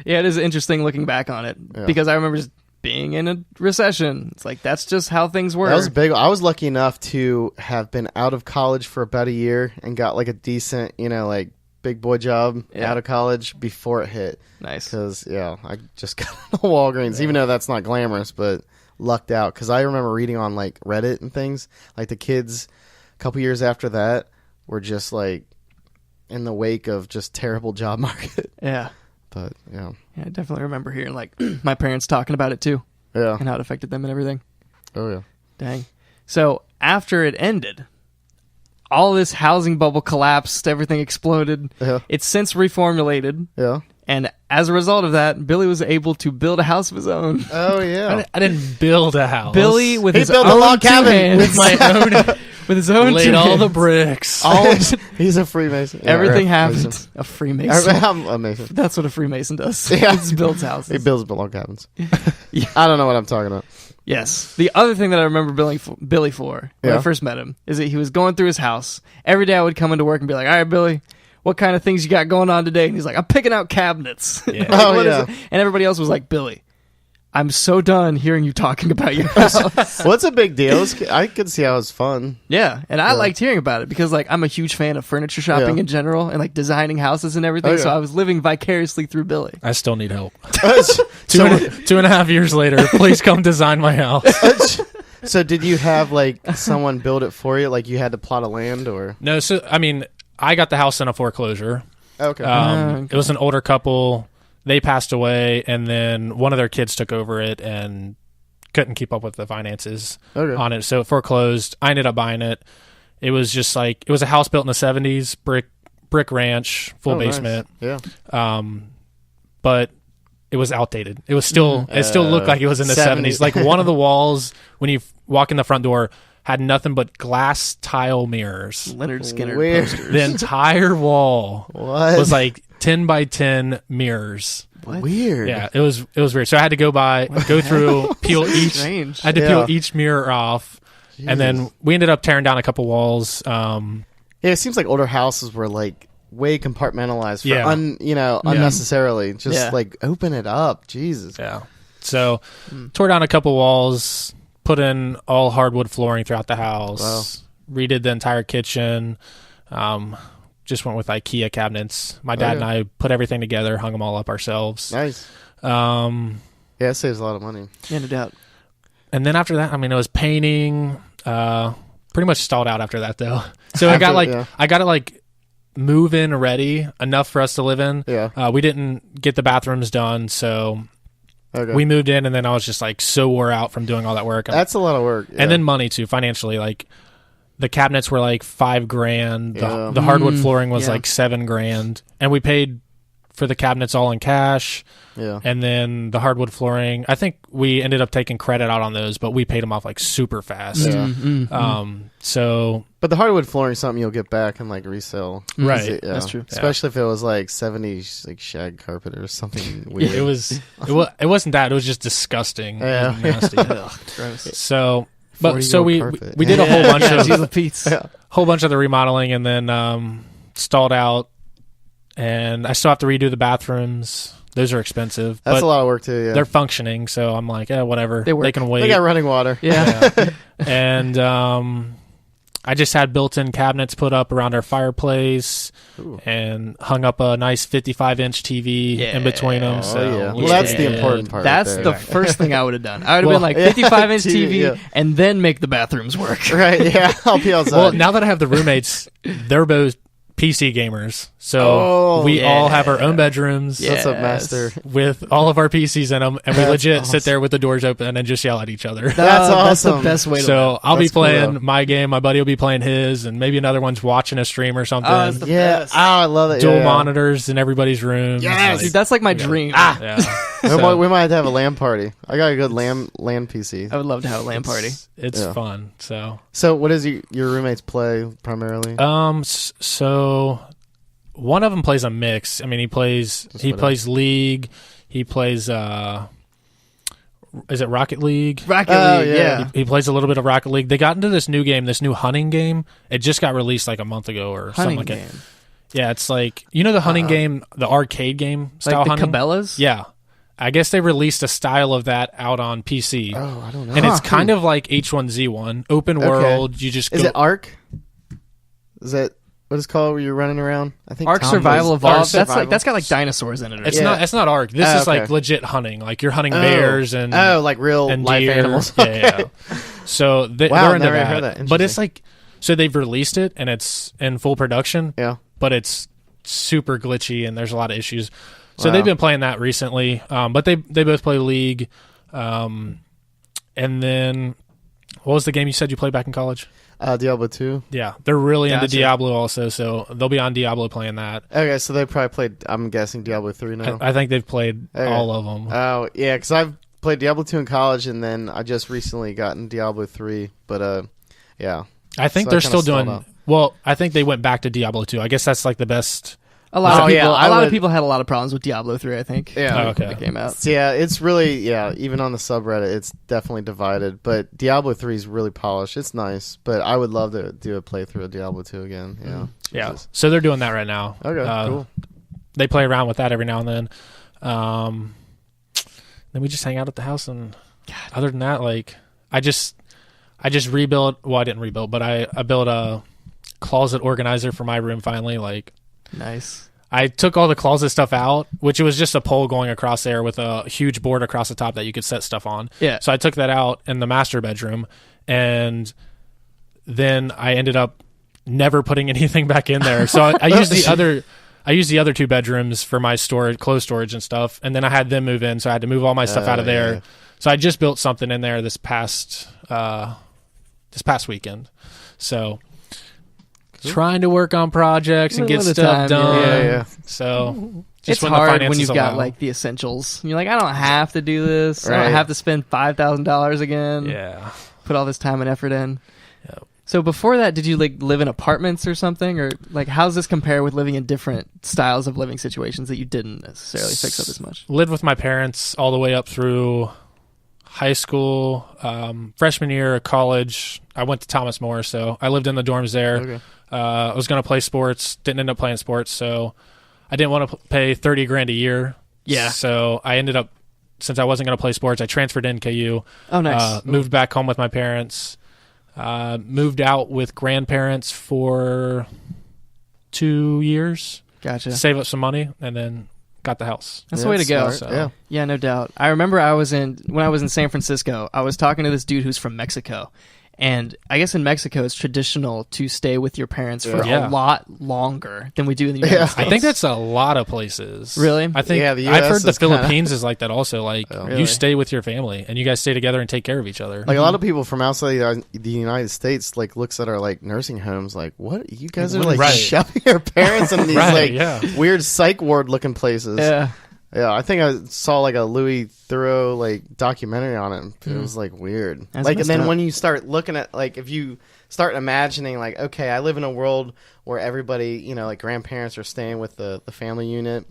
Yeah, it is interesting looking back on it because I remember just being in a recession. It's like, that's just how things were. That was big. I was lucky enough to have been out of college for about a year and got like a decent, like big boy job out of college before it hit. Nice. Because, I just got into Walgreens, even though that's not glamorous, but lucked out. Because I remember reading on like Reddit and things, like the kids a couple years after that were just like in the wake of just terrible job market. Yeah. But yeah, I definitely remember hearing like my parents talking about it too. Yeah. And how it affected them and everything. Oh yeah. Dang. So after it ended, all this housing bubble collapsed, everything exploded. Yeah. It's since reformulated. Yeah. And as a result of that, Billy was able to build a house of his own. Oh yeah. I didn't build a house. Billy with his built own a log cabin hands, with my own with his own laid all the bricks. He's a Freemason. Everything happened. A Freemason. I'm amazing. That's what a Freemason does. Yeah. He builds houses. He builds log cabins. I don't know what I'm talking about. Yes. The other thing that I remember Billy for when I first met him is that he was going through his house. Every day I would come into work and be like, all right, Billy, what kind of things you got going on today? And he's like, I'm picking out cabinets. Yeah. And everybody else was like, Billy, I'm so done hearing you talking about your house. Well, it's a big deal. I could see how it's fun. Yeah, and I liked hearing about it because like I'm a huge fan of furniture shopping in general and like designing houses and everything. So I was living vicariously through Billy. I still need help. 2.5 years later, please come design my house. So did you have like someone build it for you? Like you had to plot of land or? No, so I mean, I got the house in a foreclosure. Okay. It was an older couple. They passed away, and then one of their kids took over it and couldn't keep up with the finances on it, so it foreclosed. I ended up buying it. It was just like, it was a house built in the 70s, brick ranch, full basement. Nice. Yeah. But it was outdated. It was still, it still looked like it was in the 70s. Like one of the walls, when you walk in the front door, had nothing but glass tile mirrors. Leonard Skinner posters. The entire wall was like 10 by 10 mirrors. What? Weird. Yeah, it was weird. So I had to go through, peel each. Strange. I had to peel each mirror off, and then we ended up tearing down a couple walls. It seems like older houses were like way compartmentalized for unnecessarily. Just like open it up. Jesus. Yeah. So tore down a couple walls, put in all hardwood flooring throughout the house, redid the entire kitchen. Just went with IKEA cabinets. My dad and I put everything together, hung them all up ourselves. Nice. It saves a lot of money. Yeah, no doubt. And then after that, I mean, it was painting. Pretty much stalled out after that, though. So I got it like move-in ready, enough for us to live in. Yeah. We didn't get the bathrooms done, so we moved in, and then I was just like so wore out from doing all that work. That's a lot of work. Yeah. And then money, too, financially. Like, the cabinets were like $5,000. The hardwood flooring was like $7,000, and we paid for the cabinets all in cash. Yeah. And then the hardwood flooring, I think we ended up taking credit out on those, but we paid them off like super fast. Yeah. So, but the hardwood flooring is something you'll get back and like resell. Right. That's true. Especially if it was like 70s like shag carpet or something weird. It wasn't that. It was just disgusting. Yeah. Nasty. Ugh, gross. So, but so we did a whole bunch of whole bunch of the remodeling, and then stalled out, and I still have to redo the bathrooms. Those are expensive. That's a lot of work too. Yeah, they're functioning, so I'm like, whatever. They can wait. They got running water. Yeah. And I just had built-in cabinets put up around our fireplace. Ooh. And hung up a nice 55-inch TV in between them. So well, that's the important part. That's the first thing I would have done. I would have been like 55-inch TV and then make the bathrooms work. Right, yeah. I'll be outside. Well, now that I have the roommates, they're both PC gamers. So we all have our own bedrooms. What's up, master? With all of our PCs in them, and we legit sit there with the doors open and just yell at each other. That's awesome. That's the best way to So I'll be playing my game, my buddy will be playing his, and maybe another one's watching a stream or something. Oh, that's the best. I love it. Dual monitors in everybody's room. Yes, dude, that's like my dream. So, we might have to have a LAN party. I got a good LAN PC. I would love to have a LAN party. It's fun. So what does your roommates play primarily? So one of them plays a mix. I mean, he plays League. He plays is it Rocket League? Rocket League, yeah. He plays a little bit of Rocket League. They got into this new game, this new hunting game. It just got released like a month ago or something like that. Yeah, it's like, you know the hunting game, the arcade game style like the hunting? Cabela's? Yeah. I guess they rreleased a style of that out on PC. Oh, I don't know. And it's kind of like H1Z1, open world. You just go. Is it Ark? Is that what it's called where you're running around? I think Ark Survival Evolved. That's got like dinosaurs in it. It's not Ark. This is like legit hunting. Like you're hunting bears and like real and life deer. animals. Yeah. So they're into never heard that. But it's like, so they've released it and it's in full production. Yeah. But it's super glitchy and there's a lot of issues. So they've been playing that recently. But they both play League. And then what was the game you said you played back in college? Diablo 2. Yeah, they're really into Diablo also, so they'll be on Diablo playing that. Okay, so they probably played, I'm guessing, Diablo 3 now. I think they've played all of them. Oh, yeah, because I've played Diablo 2 in college, and then I just recently gotten Diablo 3, but yeah. I think they're still doing, well, I think they went back to Diablo 2. I guess that's like the best. A lot of people had a lot of problems with Diablo 3, I think. Yeah. Okay. It came out. Yeah, it's really, even on the subreddit, it's definitely divided. But Diablo 3 is really polished. It's nice. But I would love to do a playthrough of Diablo 2 again. Yeah. Yeah. So they're doing that right now. Okay, cool. They play around with that every now and then. then we just hang out at the house. And other than that, like I just rebuilt. Well, I didn't rebuild, but I built a closet organizer for my room finally. Like, nice. I took all the closet stuff out, which was just a pole going across there with a huge board across the top that you could set stuff on. Yeah. So I took that out in the master bedroom, and then I ended up never putting anything back in there. So I used the other 2 bedrooms for my storage, clothes storage and stuff, and then I had them move in, so I had to move all my stuff out of there. Yeah. So I just built something in there this past weekend. So trying to work on projects and get stuff done. Yeah. So it's hard when you've got like the essentials. You're like, I don't have to do this. Right. I don't have to spend $5,000 again. Yeah. Put all this time and effort in. Yep. So before that, did you like live in apartments or something? Or like, how does this compare with living in different styles of living situations that you didn't necessarily fix up as much? Lived with my parents all the way up through high school, freshman year of college. I went to Thomas More, so I lived in the dorms there. Okay. I was going to play sports, didn't end up playing sports, so I didn't want to pay $30,000 a year. Yeah. So I ended up, since I wasn't going to play sports, I transferred to NKU. Oh, nice. Moved back home with my parents. Moved out with grandparents for 2 years. Gotcha. To save up some money, and then got the house. That's the way to go. So. Yeah, no doubt. I remember when I was in San Francisco, I was talking to this dude who's from Mexico. And I guess in Mexico, it's traditional to stay with your parents for a lot longer than we do in the United States. I think that's a lot of places. Really? I think I've heard the Philippines is like that also. Like, you stay with your family, and you guys stay together and take care of each other. Like, a lot of people from outside the United States, like, looks at our, like, nursing homes like, what? You guys are, like, shoving your parents in these, weird psych ward-looking places. Yeah. Yeah, I think I saw like a Louis Theroux like documentary on it. It was like weird. That's like, and then when you start looking at like, if you start imagining like, okay, I live in a world where everybody, you know, like grandparents are staying with the family unit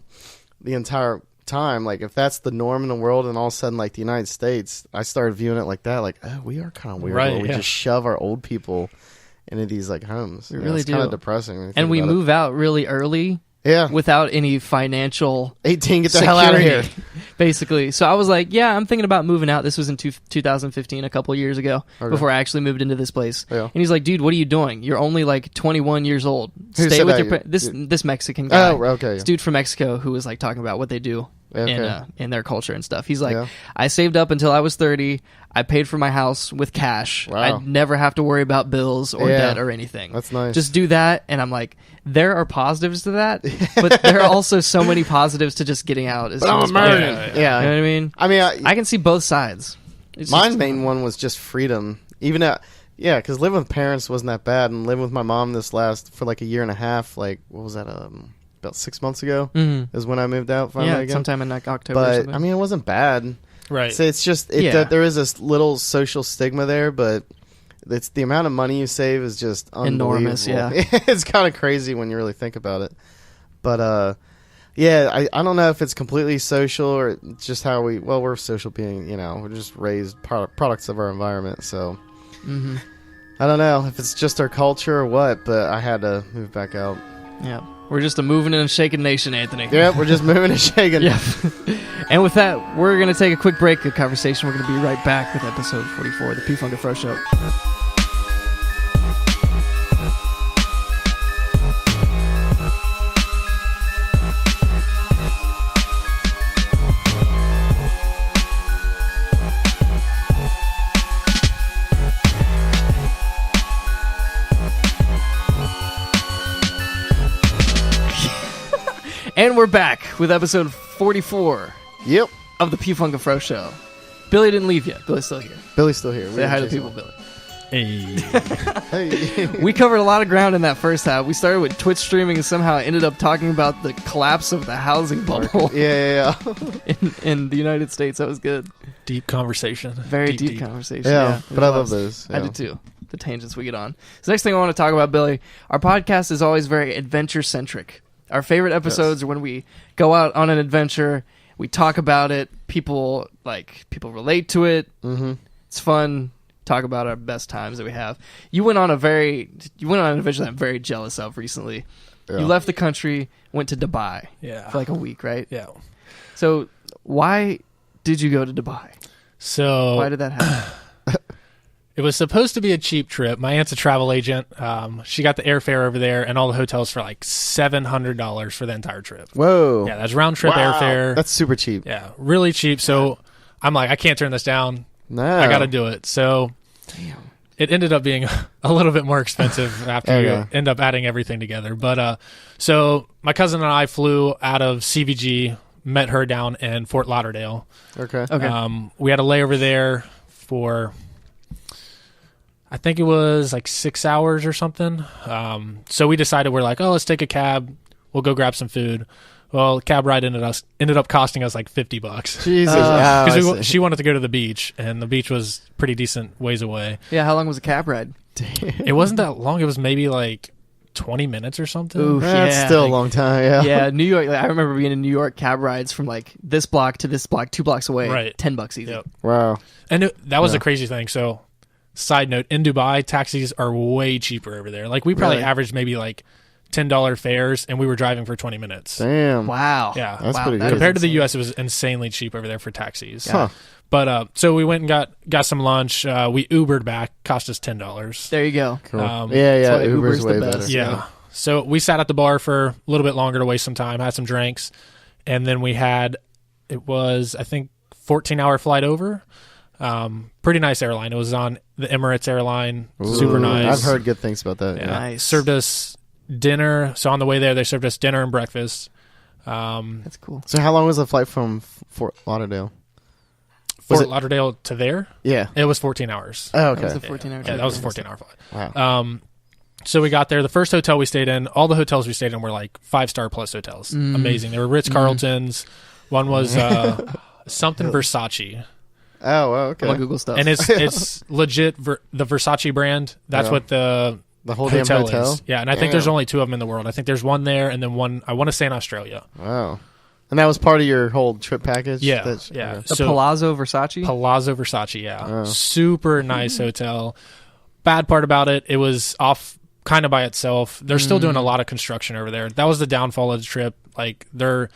the entire time. Like, if that's the norm in the world, and all of a sudden, like the United States, I started viewing it like that. Like, oh, we are kind of weird. Right, we just shove our old people into these like homes. We really do. It's kind of depressing. And we move out really early. Yeah. Without any financial 18, get the hell out of here. Basically. So I was like, yeah, I'm thinking about moving out. This was in 2015, a couple years ago, before I actually moved into this place. Yeah. And he's like, dude, what are you doing? You're only like 21 years old. Stay with your this Mexican guy. Oh, okay. This dude from Mexico who was like talking about what they do in their culture and stuff. He's like, I saved up until I was 30. I paid for my house with cash. Wow. I'd never have to worry about bills or debt or anything. That's nice. Just do that. And I'm like, there are positives to that, but there are also so many positives to just getting out. But I'm American. Yeah. You know what I mean? I mean, I can see both sides. My main one was just freedom. Even because living with parents wasn't that bad, and living with my mom for like a year and a half. Like, what was that? About 6 months ago is when I moved out finally again. Sometime in like October. But or something. I mean, it wasn't bad. Right. So it's just there is this little social stigma there, but it's the amount of money you save is just enormous. Yeah, it's kind of crazy when you really think about it. But I don't know if it's completely social or just how we're social being. You know, we're just raised products of our environment. So I don't know if it's just our culture or what. But I had to move back out. Yeah. We're just a moving and shaking nation, Anthony. Yeah, we're just moving and shaking. Yeah. And with that, we're going to take a quick break of conversation. We're going to be right back with episode 44 of the P-Funk Afro Show. And we're back with episode 44 of the P-Funk Afro Show. Billy didn't leave yet. Billy's still here. Say hi to the people, Billy. Hey. We covered a lot of ground in that first half. We started with Twitch streaming and somehow ended up talking about the collapse of the housing bubble. Yeah. in the United States. That was good. Deep conversation. Very deep conversation. Yeah, but I love those. I do too. The tangents we get on. So next thing I want to talk about, Billy, our podcast is always very adventure-centric. Our favorite episodes are when we go out on an adventure, we talk about it, people relate to it. Mm-hmm. It's fun. Talk about our best times that we have. You went on an adventure that I'm very jealous of recently. Yeah. You left the country, went to Dubai for like a week, right? Yeah. So why did you go to Dubai? So why did that happen? It was supposed to be a cheap trip. My aunt's a travel agent. She got the airfare over there and all the hotels for like $700 for the entire trip. Whoa. Yeah, that's round trip airfare. That's super cheap. Yeah, really cheap. So I'm like, I can't turn this down. No. I got to do it. So it ended up being a little bit more expensive after you end up adding everything together. But so my cousin and I flew out of CVG, met her down in Fort Lauderdale. Okay. We had a layover there for, I think it was like 6 hours or something. So we decided, we're like, let's take a cab. We'll go grab some food. Well, the cab ride ended up costing us like $50. Jesus. Because she wanted to go to the beach, and the beach was pretty decent ways away. Yeah, how long was the cab ride? It wasn't that long. It was maybe like 20 minutes or something. Ooh, that's still a long time. Yeah, New York. Like, I remember being in New York, cab rides from like this block to this block, 2 blocks away, right? $10 easy. Yep. Wow. And that was a crazy thing. So, side note, in Dubai, taxis are way cheaper over there. Like we probably averaged maybe like $10 fares, and we were driving for 20 minutes. Damn. Wow. Yeah. That's pretty good. Compared to the U.S., it was insanely cheap over there for taxis. Huh. But so we went and got some lunch. We Ubered back, cost us $10. There you go. Cool. Uber's way the best. better. Yeah. So we sat at the bar for a little bit longer to waste some time, had some drinks, and then we had, it was, I think, 14-hour flight over. Pretty nice airline. It was on the Emirates airline. Ooh, super nice. I've heard good things about that. Yeah. Nice. Served us dinner. So on the way there, they served us dinner and breakfast. That's cool. So how long was the flight from Fort Lauderdale? Fort Lauderdale to there? Yeah. It was 14 hours. Oh, okay. That was a 14-hour trip. Yeah, that was a 14-hour flight. Wow. So we got there. The first hotel we stayed in, all the hotels we stayed in were like 5-star plus hotels. Amazing. They were Ritz-Carltons. One was something Versace. Oh, well, okay. I'm on Google stuff. And it's legit the Versace brand. That's what the whole damn hotel is. Yeah, and I think there's only 2 of them in the world. I think there's one there and then one, I want to say, in Australia. Wow. And that was part of your whole trip package? Yeah. The Palazzo Versace? Palazzo Versace, yeah. Super nice hotel. Bad part about it, it was off kind of by itself. They're still doing a lot of construction over there. That was the downfall of the trip. Like, they're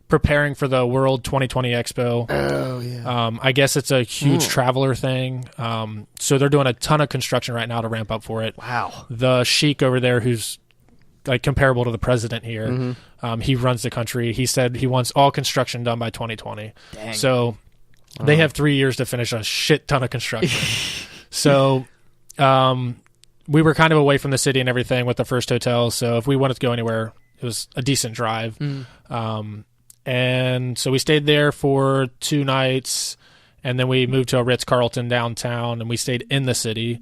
preparing for the World 2020 Expo. Oh, yeah. I guess it's a huge traveler thing. So they're doing a ton of construction right now to ramp up for it. Wow. The sheik over there, who's like comparable to the president here, he runs the country. He said he wants all construction done by 2020. Dang. So they have 3 years to finish a shit ton of construction. So we were kind of away from the city and everything with the first hotel. So if we wanted to go anywhere, it was a decent drive. And so we stayed there for 2 nights, and then we moved to a Ritz-Carlton downtown, and we stayed in the city,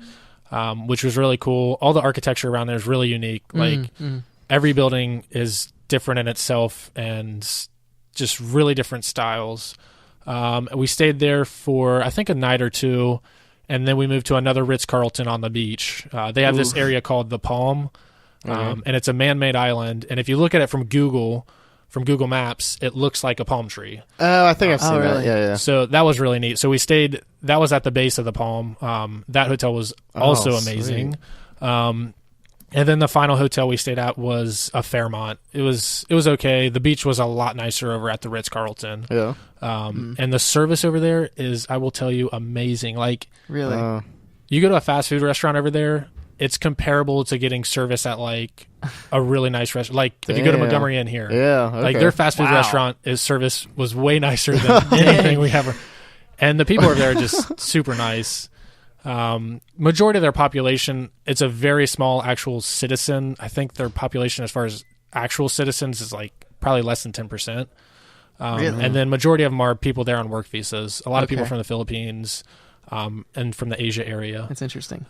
which was really cool. All the architecture around there is really unique. Like every building is different in itself and just really different styles. We stayed there for, I think, a night or 2, and then we moved to another Ritz-Carlton on the beach. They have this area called the Palm, and it's a man-made island. And if you look at it from Google Maps, it looks like a palm tree. Oh, I think I've seen really? that. Yeah. So that was really neat. So we stayed, that was at the base of the Palm. That hotel was also amazing. And then the final hotel we stayed at was a Fairmont. It was okay. The beach was a lot nicer over at the Ritz-Carlton. Yeah. And the service over there is, I will tell you, amazing. Like, really? You go to a fast food restaurant over there, it's comparable to getting service at like a really nice restaurant. Like if you go to Montgomery Inn here, okay. Like their fast food restaurant, service was way nicer than anything we have. And the people over there are just super nice. Majority of their population, it's a very small actual citizen. I think their population as far as actual citizens is like probably less than 10%. Really? And then majority of them are people there on work visas. A lot of people from the Philippines and from the Asia area. That's interesting.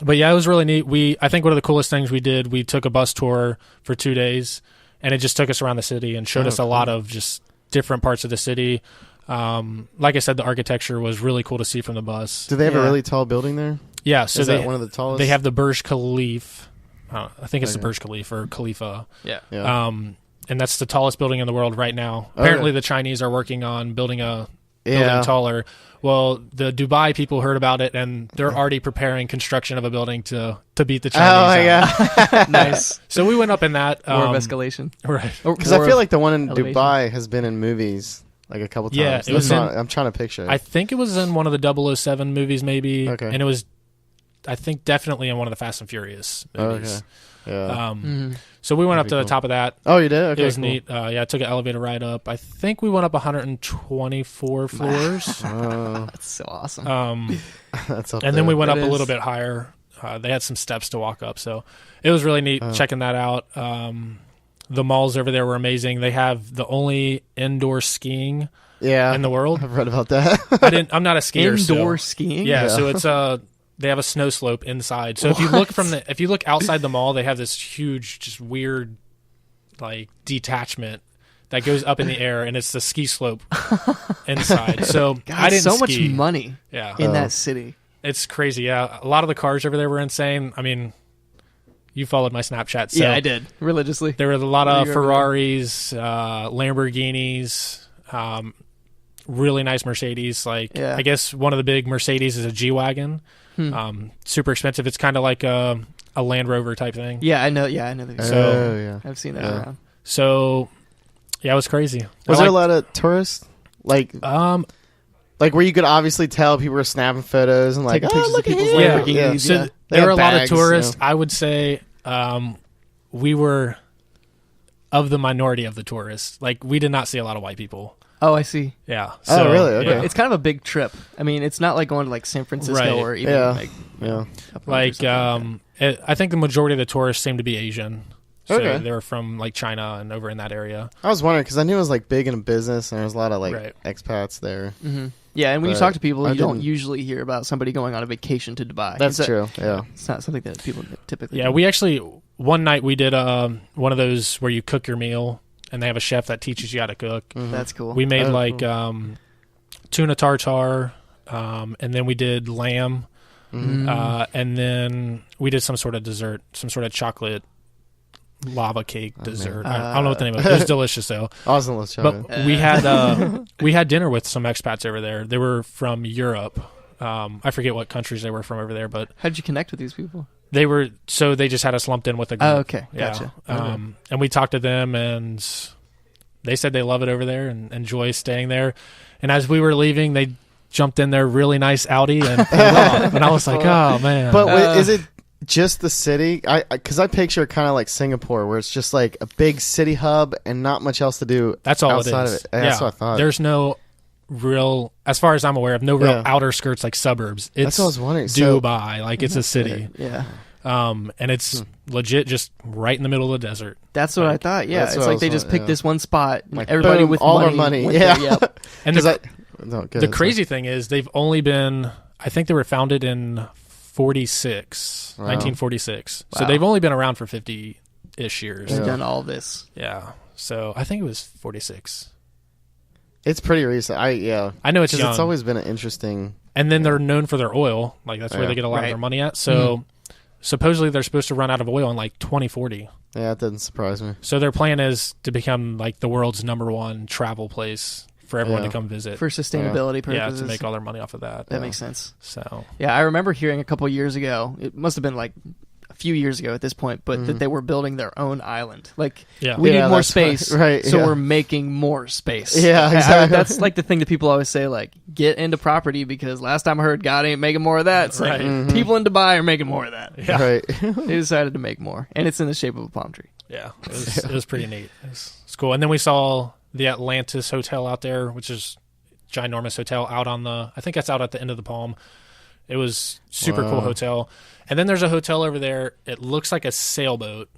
But yeah, it was really neat. I think one of the coolest things we did, we took a bus tour for 2 days, and it just took us around the city and showed us a lot of just different parts of the city. Like I said, the architecture was really cool to see from the bus. Do they have a really tall building there? Yeah, so is that one of the tallest? They have the Burj Khalifa. I think it's the Burj Khalifa or Khalifa. Yeah. And that's the tallest building in the world right now. Apparently, the Chinese are working on building a building taller. Well, the Dubai people heard about it, and they're already preparing construction of a building to beat the Chinese out. Nice. So we went up in that. More of escalation. Right. Because I feel like the one in Dubai has been in movies. like a couple times. Yeah, it was I'm trying to picture it. I think it was in one of the 007 movies, maybe. Okay. And it was, I think, definitely in one of the Fast and Furious movies. Okay. Yeah. So we went up to the top of that. Oh, you did? Okay, it was neat. I took an elevator ride up. I think we went up 124 floors. That's so awesome. That's up and then we went up a little bit higher. They had some steps to walk up, so it was really neat checking that out. The malls over there were amazing. They have the only indoor skiing in the world. I've read about that. I'm not a skier. Indoor skiing? Yeah, so it's they have a snow slope inside. So if you look outside the mall, they have this huge, just weird, like detachment that goes up in the air, and it's the ski slope inside. So God, I didn't so ski. much money in that city. It's crazy. Yeah, a lot of the cars over there were insane. I mean, you followed my Snapchat. So yeah, I did religiously. There were a lot of Ferraris, Lamborghinis. Really nice Mercedes. I guess one of the big Mercedes is a G-Wagon. Super expensive. It's kind of like a Land Rover type thing. Yeah, I know. Yeah, I know. So I've seen that around. So yeah, it was crazy. Was there a lot of tourists? Like where you could obviously tell people were snapping photos and like, oh, look at people's Lamborghinis. So there were a lot of tourists. I would say we were of the minority of the tourists. Like, we did not see a lot of white people. Oh, I see. Yeah. So, really? Okay. Yeah. It's kind of a big trip. I mean, it's not like going to like San Francisco or even I think the majority of the tourists seem to be Asian. So okay. they were from like China and over in that area. I was wondering because I knew it was like big in business and there was a lot of like expats there. Mm-hmm. Yeah, and when you talk to people, you don't usually hear about somebody going on a vacation to Dubai. That's true. Yeah, it's not something that people typically. Yeah, we actually one night we did one of those where you cook your meal and they have a chef that teaches you how to cook. Mm-hmm. That's cool. We made tuna tartare, and then we did lamb, and then we did some sort of dessert, some sort of chocolate lava cake dessert. I don't know what the name of it. It was delicious though. Awesome. But we had dinner with some expats over there. They were from Europe. I forget what countries they were from over there, but how did you connect with these people? They just had us lumped in with a group. Oh, okay. Gotcha. Yeah. And we talked to them and they said they love it over there and enjoy staying there. And as we were leaving, they jumped in their really nice Audi and pulled off. And I was like, oh man. But is it just the city? Because I picture kind of like Singapore, where it's just like a big city hub and not much else to do. That's all outside it is. Of it. That's what I thought. There's no real, as far as I'm aware of, no real outer skirts like suburbs. It's that's what I was wondering. Dubai, like it's a city. Yeah. And it's legit just right in the middle of the desert. That's what I thought. Yeah, it's like they just picked this one spot. Like, everybody boom, with all money our money. Yeah. Yep. And the crazy thing is they've only been, I think they were founded in 1946. Wow. So they've only been around for 50-ish years. They've done all this. Yeah. So I think it was 46. It's pretty recent. I know it's young. It's always been an interesting. And then they're known for their oil. Like that's where they get a lot of their money at. So supposedly they're supposed to run out of oil in like 2040. Yeah, it doesn't surprise me. So their plan is to become like the world's #1 travel place for everyone to come visit. For sustainability purposes. Yeah, to make all their money off of that. That makes sense. So yeah, I remember hearing a couple years ago, it must have been like a few years ago at this point, but that they were building their own island. Like, we need more space, right? So we're making more space. Yeah, exactly. That's like the thing that people always say, like, get into property, because last time I heard God ain't making more of that. It's like, people in Dubai are making more of that. Yeah. Right. They decided to make more, and it's in the shape of a palm tree. Yeah, it was pretty neat. It's cool. And then we saw the Atlantis Hotel out there, which is a ginormous hotel out on I think that's out at the end of the Palm. It was super cool hotel. And then there's a hotel over there. It looks like a sailboat,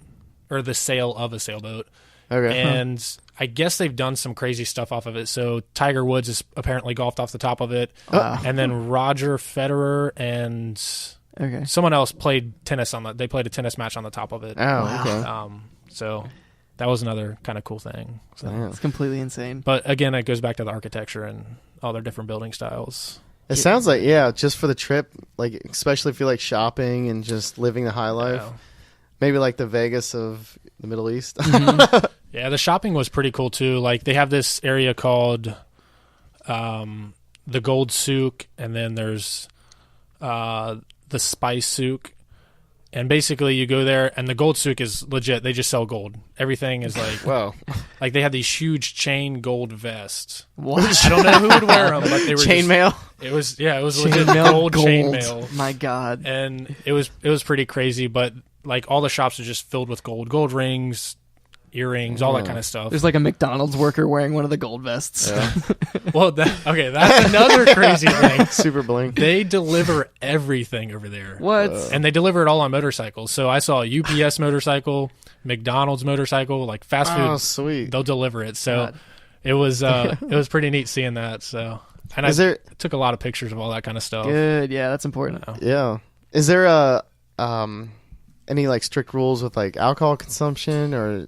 or the sail of a sailboat. Okay. And I guess they've done some crazy stuff off of it. So Tiger Woods has apparently golfed off the top of it. And then Roger Federer and someone else played tennis they played a tennis match on the top of it. Oh, okay. So that was another kind of cool thing. So. It's completely insane. But again, it goes back to the architecture and all their different building styles. It sounds like, just for the trip, like especially if you like shopping and just living the high life. Yeah. Maybe like the Vegas of the Middle East. Yeah, the shopping was pretty cool too. Like they have this area called the Gold Souk, and then there's the Spice Souk. And basically, you go there, and the gold souk is legit. They just sell gold. Everything is like, wow. Like they had these huge chain gold vests. What? I don't know who would wear them, but they were chainmail. It was legit gold chainmail. My God. And it was pretty crazy. But like all the shops are just filled with gold rings, earrings, all that kind of stuff. There's like a McDonald's worker wearing one of the gold vests. Yeah. Well, that's another crazy thing. Super bling. They deliver everything over there. What? And they deliver it all on motorcycles. So I saw a UPS motorcycle, McDonald's motorcycle, like fast food. Oh, sweet. They'll deliver it. So it was pretty neat seeing that. So and I took a lot of pictures of all that kind of stuff. Good. Yeah, that's important. Yeah. Is there any like strict rules with like alcohol consumption or?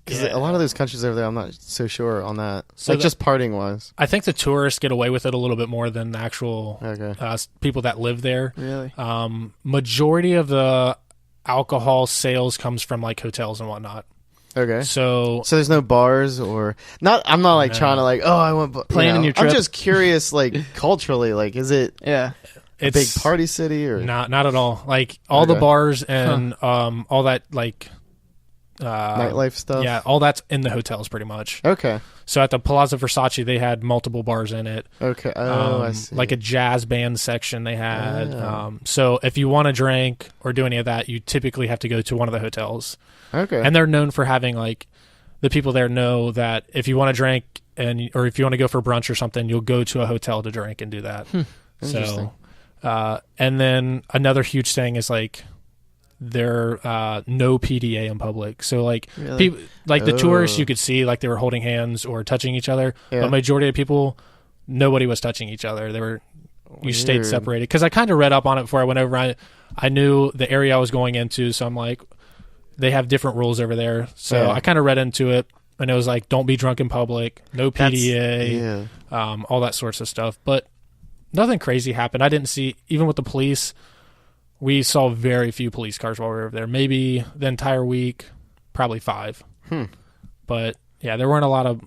Because a lot of those countries over there, I'm not so sure on that. So like just partying wise. I think the tourists get away with it a little bit more than the actual people that live there. Really? Majority of the alcohol sales comes from like hotels and whatnot. Okay. So there's no bars or not. I'm not like trying to like, oh, I want planning your trip. I'm just curious, like culturally, like is it a big party city or not at all? Like all the bars and all that like. Nightlife stuff. Yeah, all that's in the hotels pretty much. Okay. So at the Palazzo Versace, they had multiple bars in it. Okay. Oh, I see. Like a jazz band section they had. So if you want to drink or do any of that, you typically have to go to one of the hotels. Okay. And they're known for having like the people there know that if you want to drink or if you want to go for brunch or something, you'll go to a hotel to drink and do that. Interesting. So, and then another huge thing is like. There no PDA in public, so like people like the tourists you could see like they were holding hands or touching each other, but majority of people nobody was touching each other. You stayed separated because I kind of read up on it before I went over. I knew the area I was going into, so I'm like they have different rules over there, so I kind of read into it and it was like don't be drunk in public, no PDA, all that sorts of stuff, but nothing crazy happened. I didn't see even with the police. We saw very few police cars while we were over there. Maybe the entire week, probably 5. But, yeah, there weren't a lot of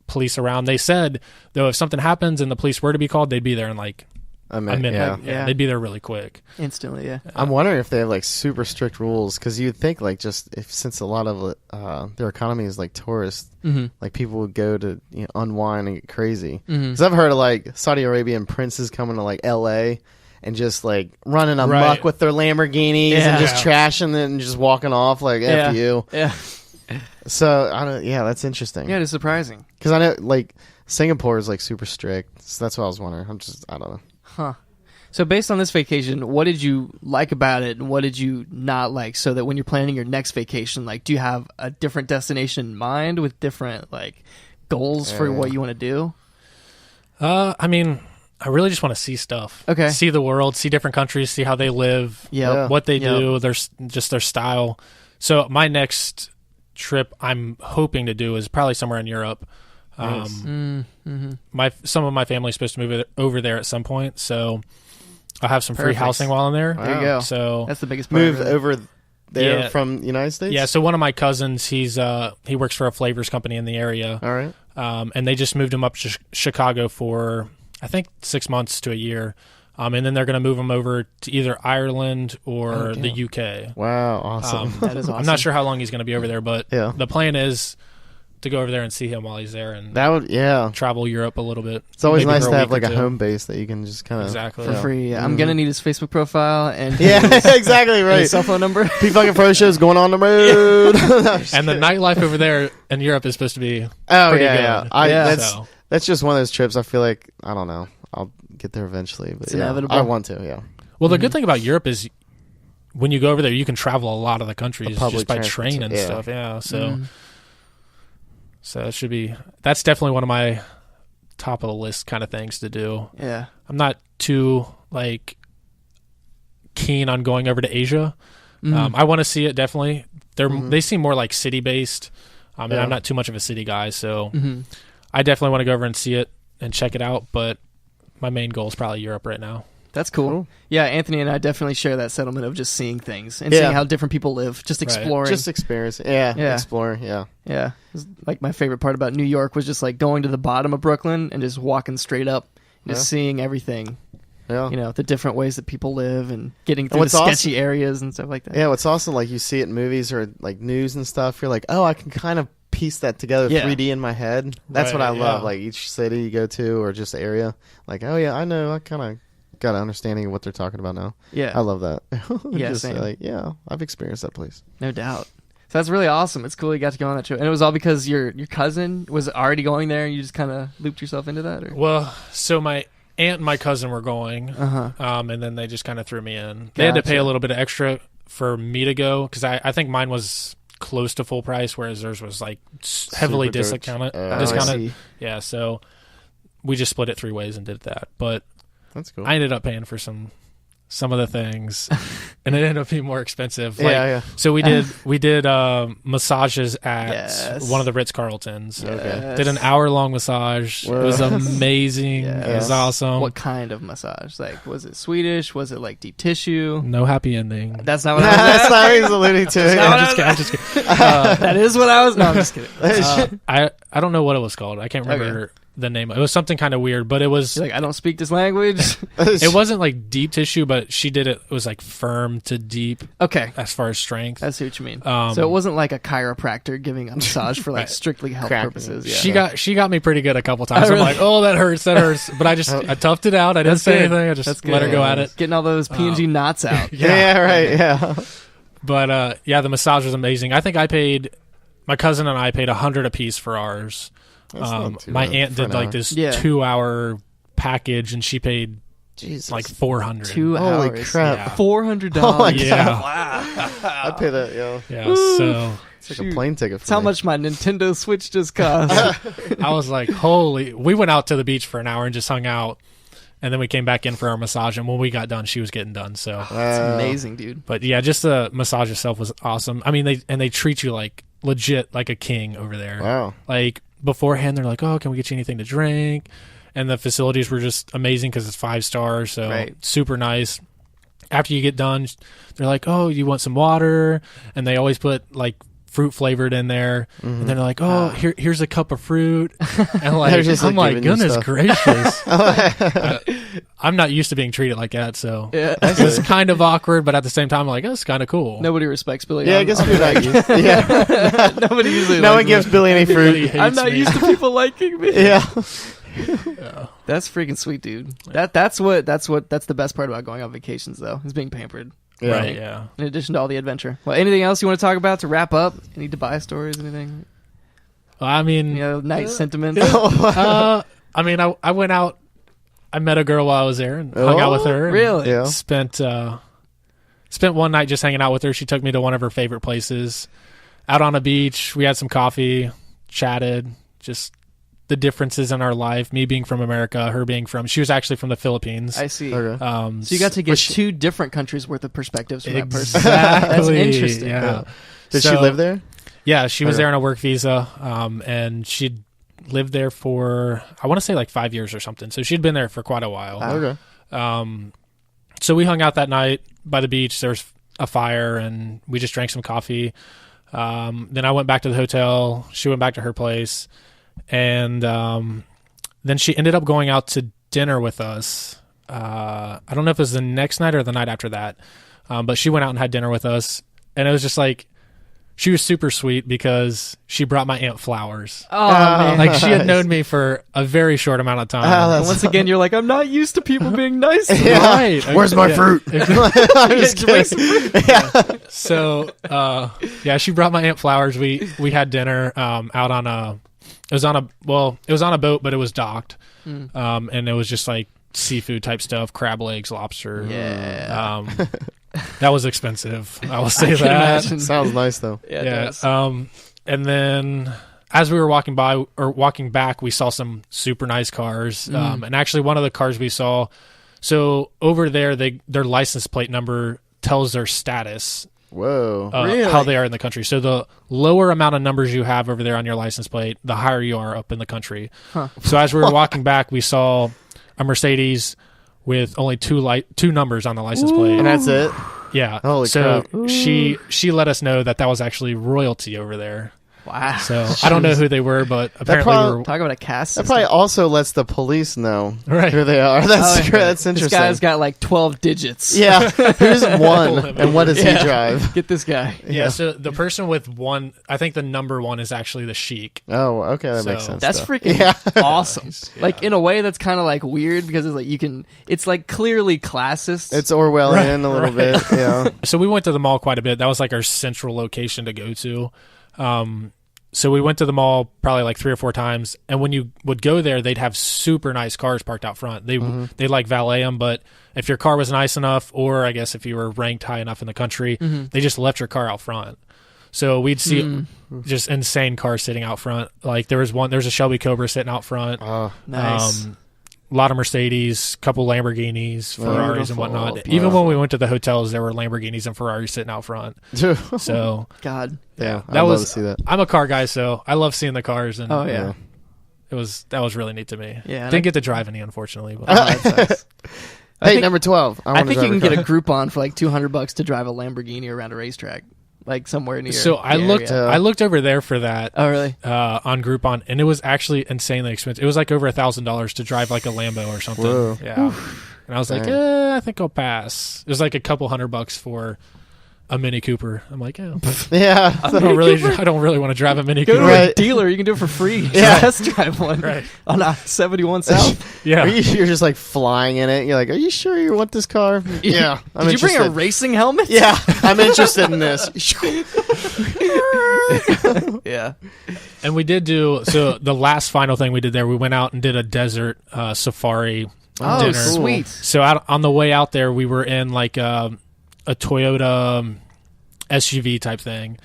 police around. They said, though, if something happens and the police were to be called, they'd be there in, like, a minute. Yeah. They'd be there really quick. Instantly, yeah. I'm wondering if they have, like, super strict rules. Because you'd think, like, just since a lot of their economy is, like, tourist, like, people would go to unwind and get crazy. Because I've heard of, like, Saudi Arabian princes coming to, like, L.A., and just like running amok with their Lamborghinis and just trashing it and just walking off like F you. Yeah. So I don't. Yeah, that's interesting. Yeah, it's surprising because I know like Singapore is like super strict. So that's what I was wondering. I don't know. Huh. So based on this vacation, what did you like about it and what did you not like? So that when you're planning your next vacation, like do you have a different destination in mind with different like goals for what you want to do? I mean. I really just want to see stuff. Okay. See the world, see different countries, see how they live, what they do, their style. So my next trip I'm hoping to do is probably somewhere in Europe. Nice. Some of my family's supposed to move over there at some point, so I'll have some free housing while I'm there. Wow. There you go. So that's the biggest part. Move over there from the United States? Yeah, so one of my cousins, he works for a flavors company in the area. All right. And they just moved him up to Chicago for I think 6 months to a year. And then they're going to move him over to either Ireland or the UK. Wow, awesome. That is awesome. I'm not sure how long he's going to be over there, but the plan is to go over there and see him while he's there and travel Europe a little bit. It's always nice to have like a home base that you can just kind of for free. Yeah. I'm going to need his Facebook profile and exactly right. His cell phone number. P fucking Pro shows going on the road. And the nightlife over there in Europe is supposed to be pretty good. That's just one of those trips. I feel like I don't know. I'll get there eventually, but it's inevitable. I want to. Yeah. Well, the good thing about Europe is when you go over there, you can travel a lot of the countries just by train and stuff. Yeah. So it should be. That's definitely one of my top of the list kind of things to do. Yeah. I'm not too like keen on going over to Asia. I want to see it definitely. They seem more like city based. And I'm not too much of a city guy, so. I definitely want to go over and see it and check it out, but my main goal is probably Europe right now. That's cool. Yeah, Anthony and I definitely share that sentiment of just seeing things and seeing how different people live, just exploring. Just experience. Yeah. Exploring, Yeah. Like my favorite part about New York was just like going to the bottom of Brooklyn and just walking straight up, just seeing everything. the different ways that people live and getting through the sketchy areas and stuff like that. Yeah, what's also like you see it in movies or like news and stuff. You're like, oh, I can kind of piece that together 3D in my head. That's what I love. Like each city you go to or just area. Like, oh yeah, I know. I kind of got an understanding of what they're talking about now. Yeah, I love that. Just same. Like, I've experienced that place. No doubt. So that's really awesome. It's cool you got to go on that trip. And it was all because your cousin was already going there and you just kind of looped yourself into that? Or? Well, so my aunt and my cousin were going, and then they just kind of threw me in. They had to pay a little bit of extra for me to go because I think mine was close to full price, whereas theirs was like heavily discounted. Yeah, so we just split it 3 ways and did that. But that's cool. I ended up paying for some of the things, and it ended up being more expensive. So we did massages at one of the Ritz-Carltons. Okay. Did an hour-long massage. Whoa. It was amazing. It was awesome. What kind of massage? Like, was it Swedish? Was it like deep tissue? No happy ending. That's not what I was That's not what he's alluding to. I'm just kidding. That is what I was. No, I'm just kidding. I don't know what it was called. I can't remember. Okay. The name. It was something kind of weird, but it was like, I don't speak this language. It wasn't like deep tissue, but she did it. It was like firm to deep. Okay, as far as strength. I see what you mean. So it wasn't like a chiropractor giving a massage for like strictly health purposes. Yeah. She got me pretty good a couple times. I'm like, oh, that hurts. But I toughed it out. I didn't say anything. I just let her go at it. Getting all those P&G knots out. Yeah. But the massage was amazing. I think my cousin and I paid $100 apiece for ours. My aunt did like this 2-hour package, and she paid like $400. 2 hours. Holy crap! Yeah. $400. Oh my God. Yeah. Wow. I'd pay that, yo. Yeah. So it's like a plane ticket. That's how much my Nintendo Switch just cost. I was like, holy! We went out to the beach for an hour and just hung out, and then we came back in for our massage. And when we got done, she was getting done. So that's amazing, dude. But yeah, just the massage itself was awesome. I mean, they treat you like legit like a king over there. Wow. Like beforehand, they're like, "Oh, can we get you anything to drink?" And the facilities were just amazing because it's 5 stars, so super nice. After you get done, they're like, "Oh, you want some water?" And they always put like fruit flavored in there. And then they're like, "Oh, here's a cup of fruit." And like, I'm like, goodness gracious. I'm not used to being treated like that, so it was kind of awkward, but at the same time, I'm like, oh, it's kind of cool. Nobody respects Billy. Yeah, I guess we like you. Yeah. Nobody usually. No one gives Billy any fruit. I'm not used to people liking me. Yeah. That's freaking sweet, dude. That's the best part about going on vacations, though, is being pampered. Yeah. Right. Yeah. In addition to all the adventure. Well, anything else you want to talk about to wrap up? Any Dubai stories? Anything? Well, I mean, nice sentiment. I mean, I went out. I met a girl while I was there and hung out with her. Really? Yeah. Spent one night just hanging out with her. She took me to one of her favorite places, out on a beach. We had some coffee, chatted, just the differences in our life. Me being from America, her being she was actually from the Philippines. I see. Okay. So you got to get 2 different countries worth of perspectives from that person. Exactly. That's interesting. Yeah. Did she live there? Yeah, she was there on a work visa, and she'd lived there for, I want to say like 5 years or something. So she'd been there for quite a while. Okay. So we hung out that night by the beach. There was a fire, and we just drank some coffee. Then I went back to the hotel. She went back to her place. And then she ended up going out to dinner with us. I don't know if it was the next night or the night after that. But she went out and had dinner with us. And it was just like, she was super sweet because she brought my aunt flowers. Oh, man. Like, she had known me for a very short amount of time. And once again, you're like, I'm not used to people being nice to me. Yeah. Right. Where's my fruit? I'm just kidding. So, she brought my aunt flowers. We had dinner out on it was on a boat, but it was docked. And it was just like seafood type stuff, crab legs, lobster. Yeah. That was expensive. I will say that. Sounds nice though. Yeah. And then as we were walking back, we saw some super nice cars. And actually one of the cars we saw, so over there, their license plate number tells their status. Whoa. Really? How they are in the country. So the lower amount of numbers you have over there on your license plate, the higher you are up in the country. Huh. So as we were walking back, we saw a Mercedes with only 2 numbers on the license plate. And that's it? Yeah. Holy so crap. she let us know that was actually royalty over there. Wow. So I don't know who they were, but apparently talk about a cast system. That probably also lets the police know right. who they are. That's that's interesting. This guy's got like 12 digits. Yeah. Who's one and what does he drive? Get this guy. Yeah, so the person with one, I think the number one is actually the Sheik. Oh, okay, that makes sense. That's freaking awesome. Yeah. Like in a way that's kind of like weird because it's like it's like clearly classist. It's Orwellian a little bit. Yeah. So we went to the mall quite a bit. That was like our central location to go to. So we went to the mall probably like 3 or 4 times, and when you would go there, they'd have super nice cars parked out front. They like valet them, but if your car was nice enough, or I guess if you were ranked high enough in the country, they just left your car out front. So we'd see just insane cars sitting out front. Like there's a Shelby Cobra sitting out front. Oh, nice. A lot of Mercedes, couple Lamborghinis, Ferraris, and whatnot. Beautiful. Even when we went to the hotels, there were Lamborghinis and Ferraris sitting out front. So, God, yeah, I'd love to see that. I'm a car guy, so I love seeing the cars. And that was really neat to me. Yeah, didn't get to drive any, unfortunately. But. Hey, number 12. I think you can get a Groupon for like $200 to drive a Lamborghini around a racetrack. Like somewhere near. So I looked over there for that. Oh really? On Groupon, and it was actually insanely expensive. It was like over $1,000 to drive like a Lambo or something. Whoa. Yeah. Oof. And I was like, I think I'll pass. It was like a couple $100 for a Mini Cooper. I'm like, yeah. I don't really want to drive a Mini Cooper. Go to a dealer. You can do it for free. Test drive one. Right. On 71 South. Yeah. You're just like flying in it. You're like, are you sure you want this car? Yeah. Did you bring a racing helmet? Yeah. I'm interested in this. Yeah. And we did so the last final thing we did there, we went out and did a desert safari dinner. Oh, sweet. So on the way out there, we were in like a Toyota SUV type thing,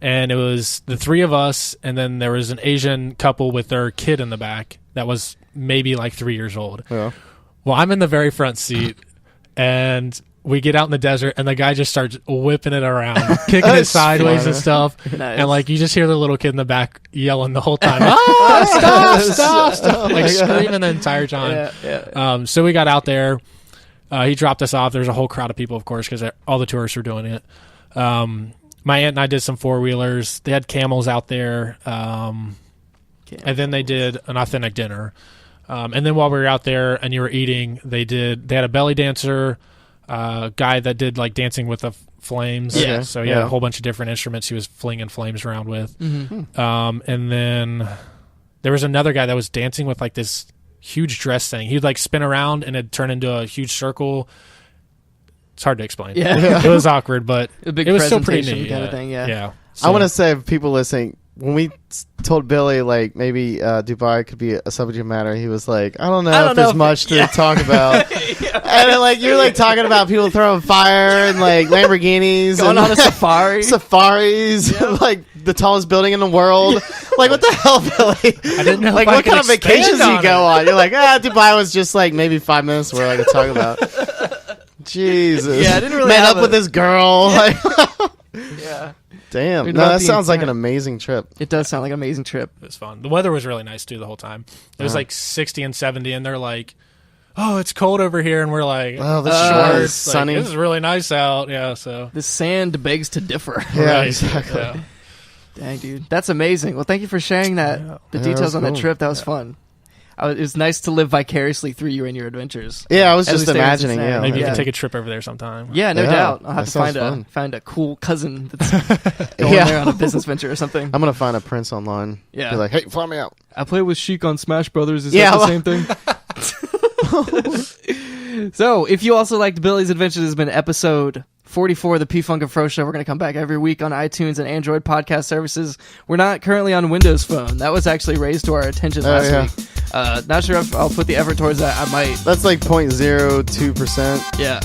and it was the 3 of us, and then there was an Asian couple with their kid in the back that was maybe like 3 years old. Yeah. Well, I'm in the very front seat, and we get out in the desert, and the guy just starts whipping it around, kicking it sideways and stuff. Nice. And like you just hear the little kid in the back yelling the whole time, stop, like screaming the entire time. Yeah. So we got out there. He dropped us off. There's a whole crowd of people, of course, because all the tourists were doing it. My aunt and I did some 4-wheelers. They had camels out there. And then they did an authentic dinner. And then while we were out there and you were eating, they had a belly dancer, guy that did like dancing with the flames. Yeah. So he had a whole bunch of different instruments he was flinging flames around with. Mm-hmm. And then there was another guy that was dancing with like this huge dress thing. He'd like spin around and it'd turn into a huge circle. It's hard to explain. Yeah. It was awkward, but it was still pretty neat. Kind of thing, yeah. So, I want to say, people listening, when we told Billy like maybe Dubai could be a subject matter, he was like, I don't know if there's much to talk about. And then, like you're like talking about people throwing fire and like Lamborghinis going and on a safari, safaris, like the tallest building in the world. Like what the hell, Billy? I didn't know. Like what kind of vacations do you go on? You're like, Dubai was just like maybe 5 minutes where I could talk about. Jesus. Yeah, I didn't really met up with this girl. Like, yeah. Damn. No, that sounds like an amazing trip. It does sound like an amazing trip. It was fun. The weather was really nice too the whole time. It was like 60 and 70, and they're like, "Oh, it's cold over here," and we're like, "Oh, this short, it's sunny. This is really nice out." Yeah, so the sand begs to differ. Yeah, exactly. Yeah. Dang, dude, that's amazing. Well, thank you for sharing the details on that trip. That was fun. It was nice to live vicariously through you and your adventures. Yeah, I was just imagining. Yeah, maybe you can take a trip over there sometime. Yeah, no doubt. I'll have to find a cool cousin that's going there on a business venture or something. I'm gonna find a prince online. Yeah, be like, hey, fly me out. I play with Sheik on Smash Brothers. Is that the same thing? So, if you also liked Billy's Adventures, has been episode 44 of the P-Funk and Fro Show. We're going to come back every week on iTunes and Android podcast services. We're not currently on Windows Phone. That was actually raised to our attention last week. Not sure if I'll put the effort towards that. I might. That's like 0.02%. Yeah.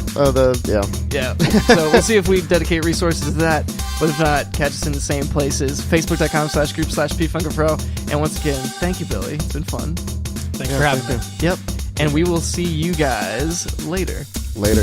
Yeah. So we'll see if we dedicate resources to that. But if not, catch us in the same places. Facebook.com/group/P-Funk and Fro. And once again, thank you, Billy. It's been fun. Thanks for having me. Yep. And we will see you guys later. Later.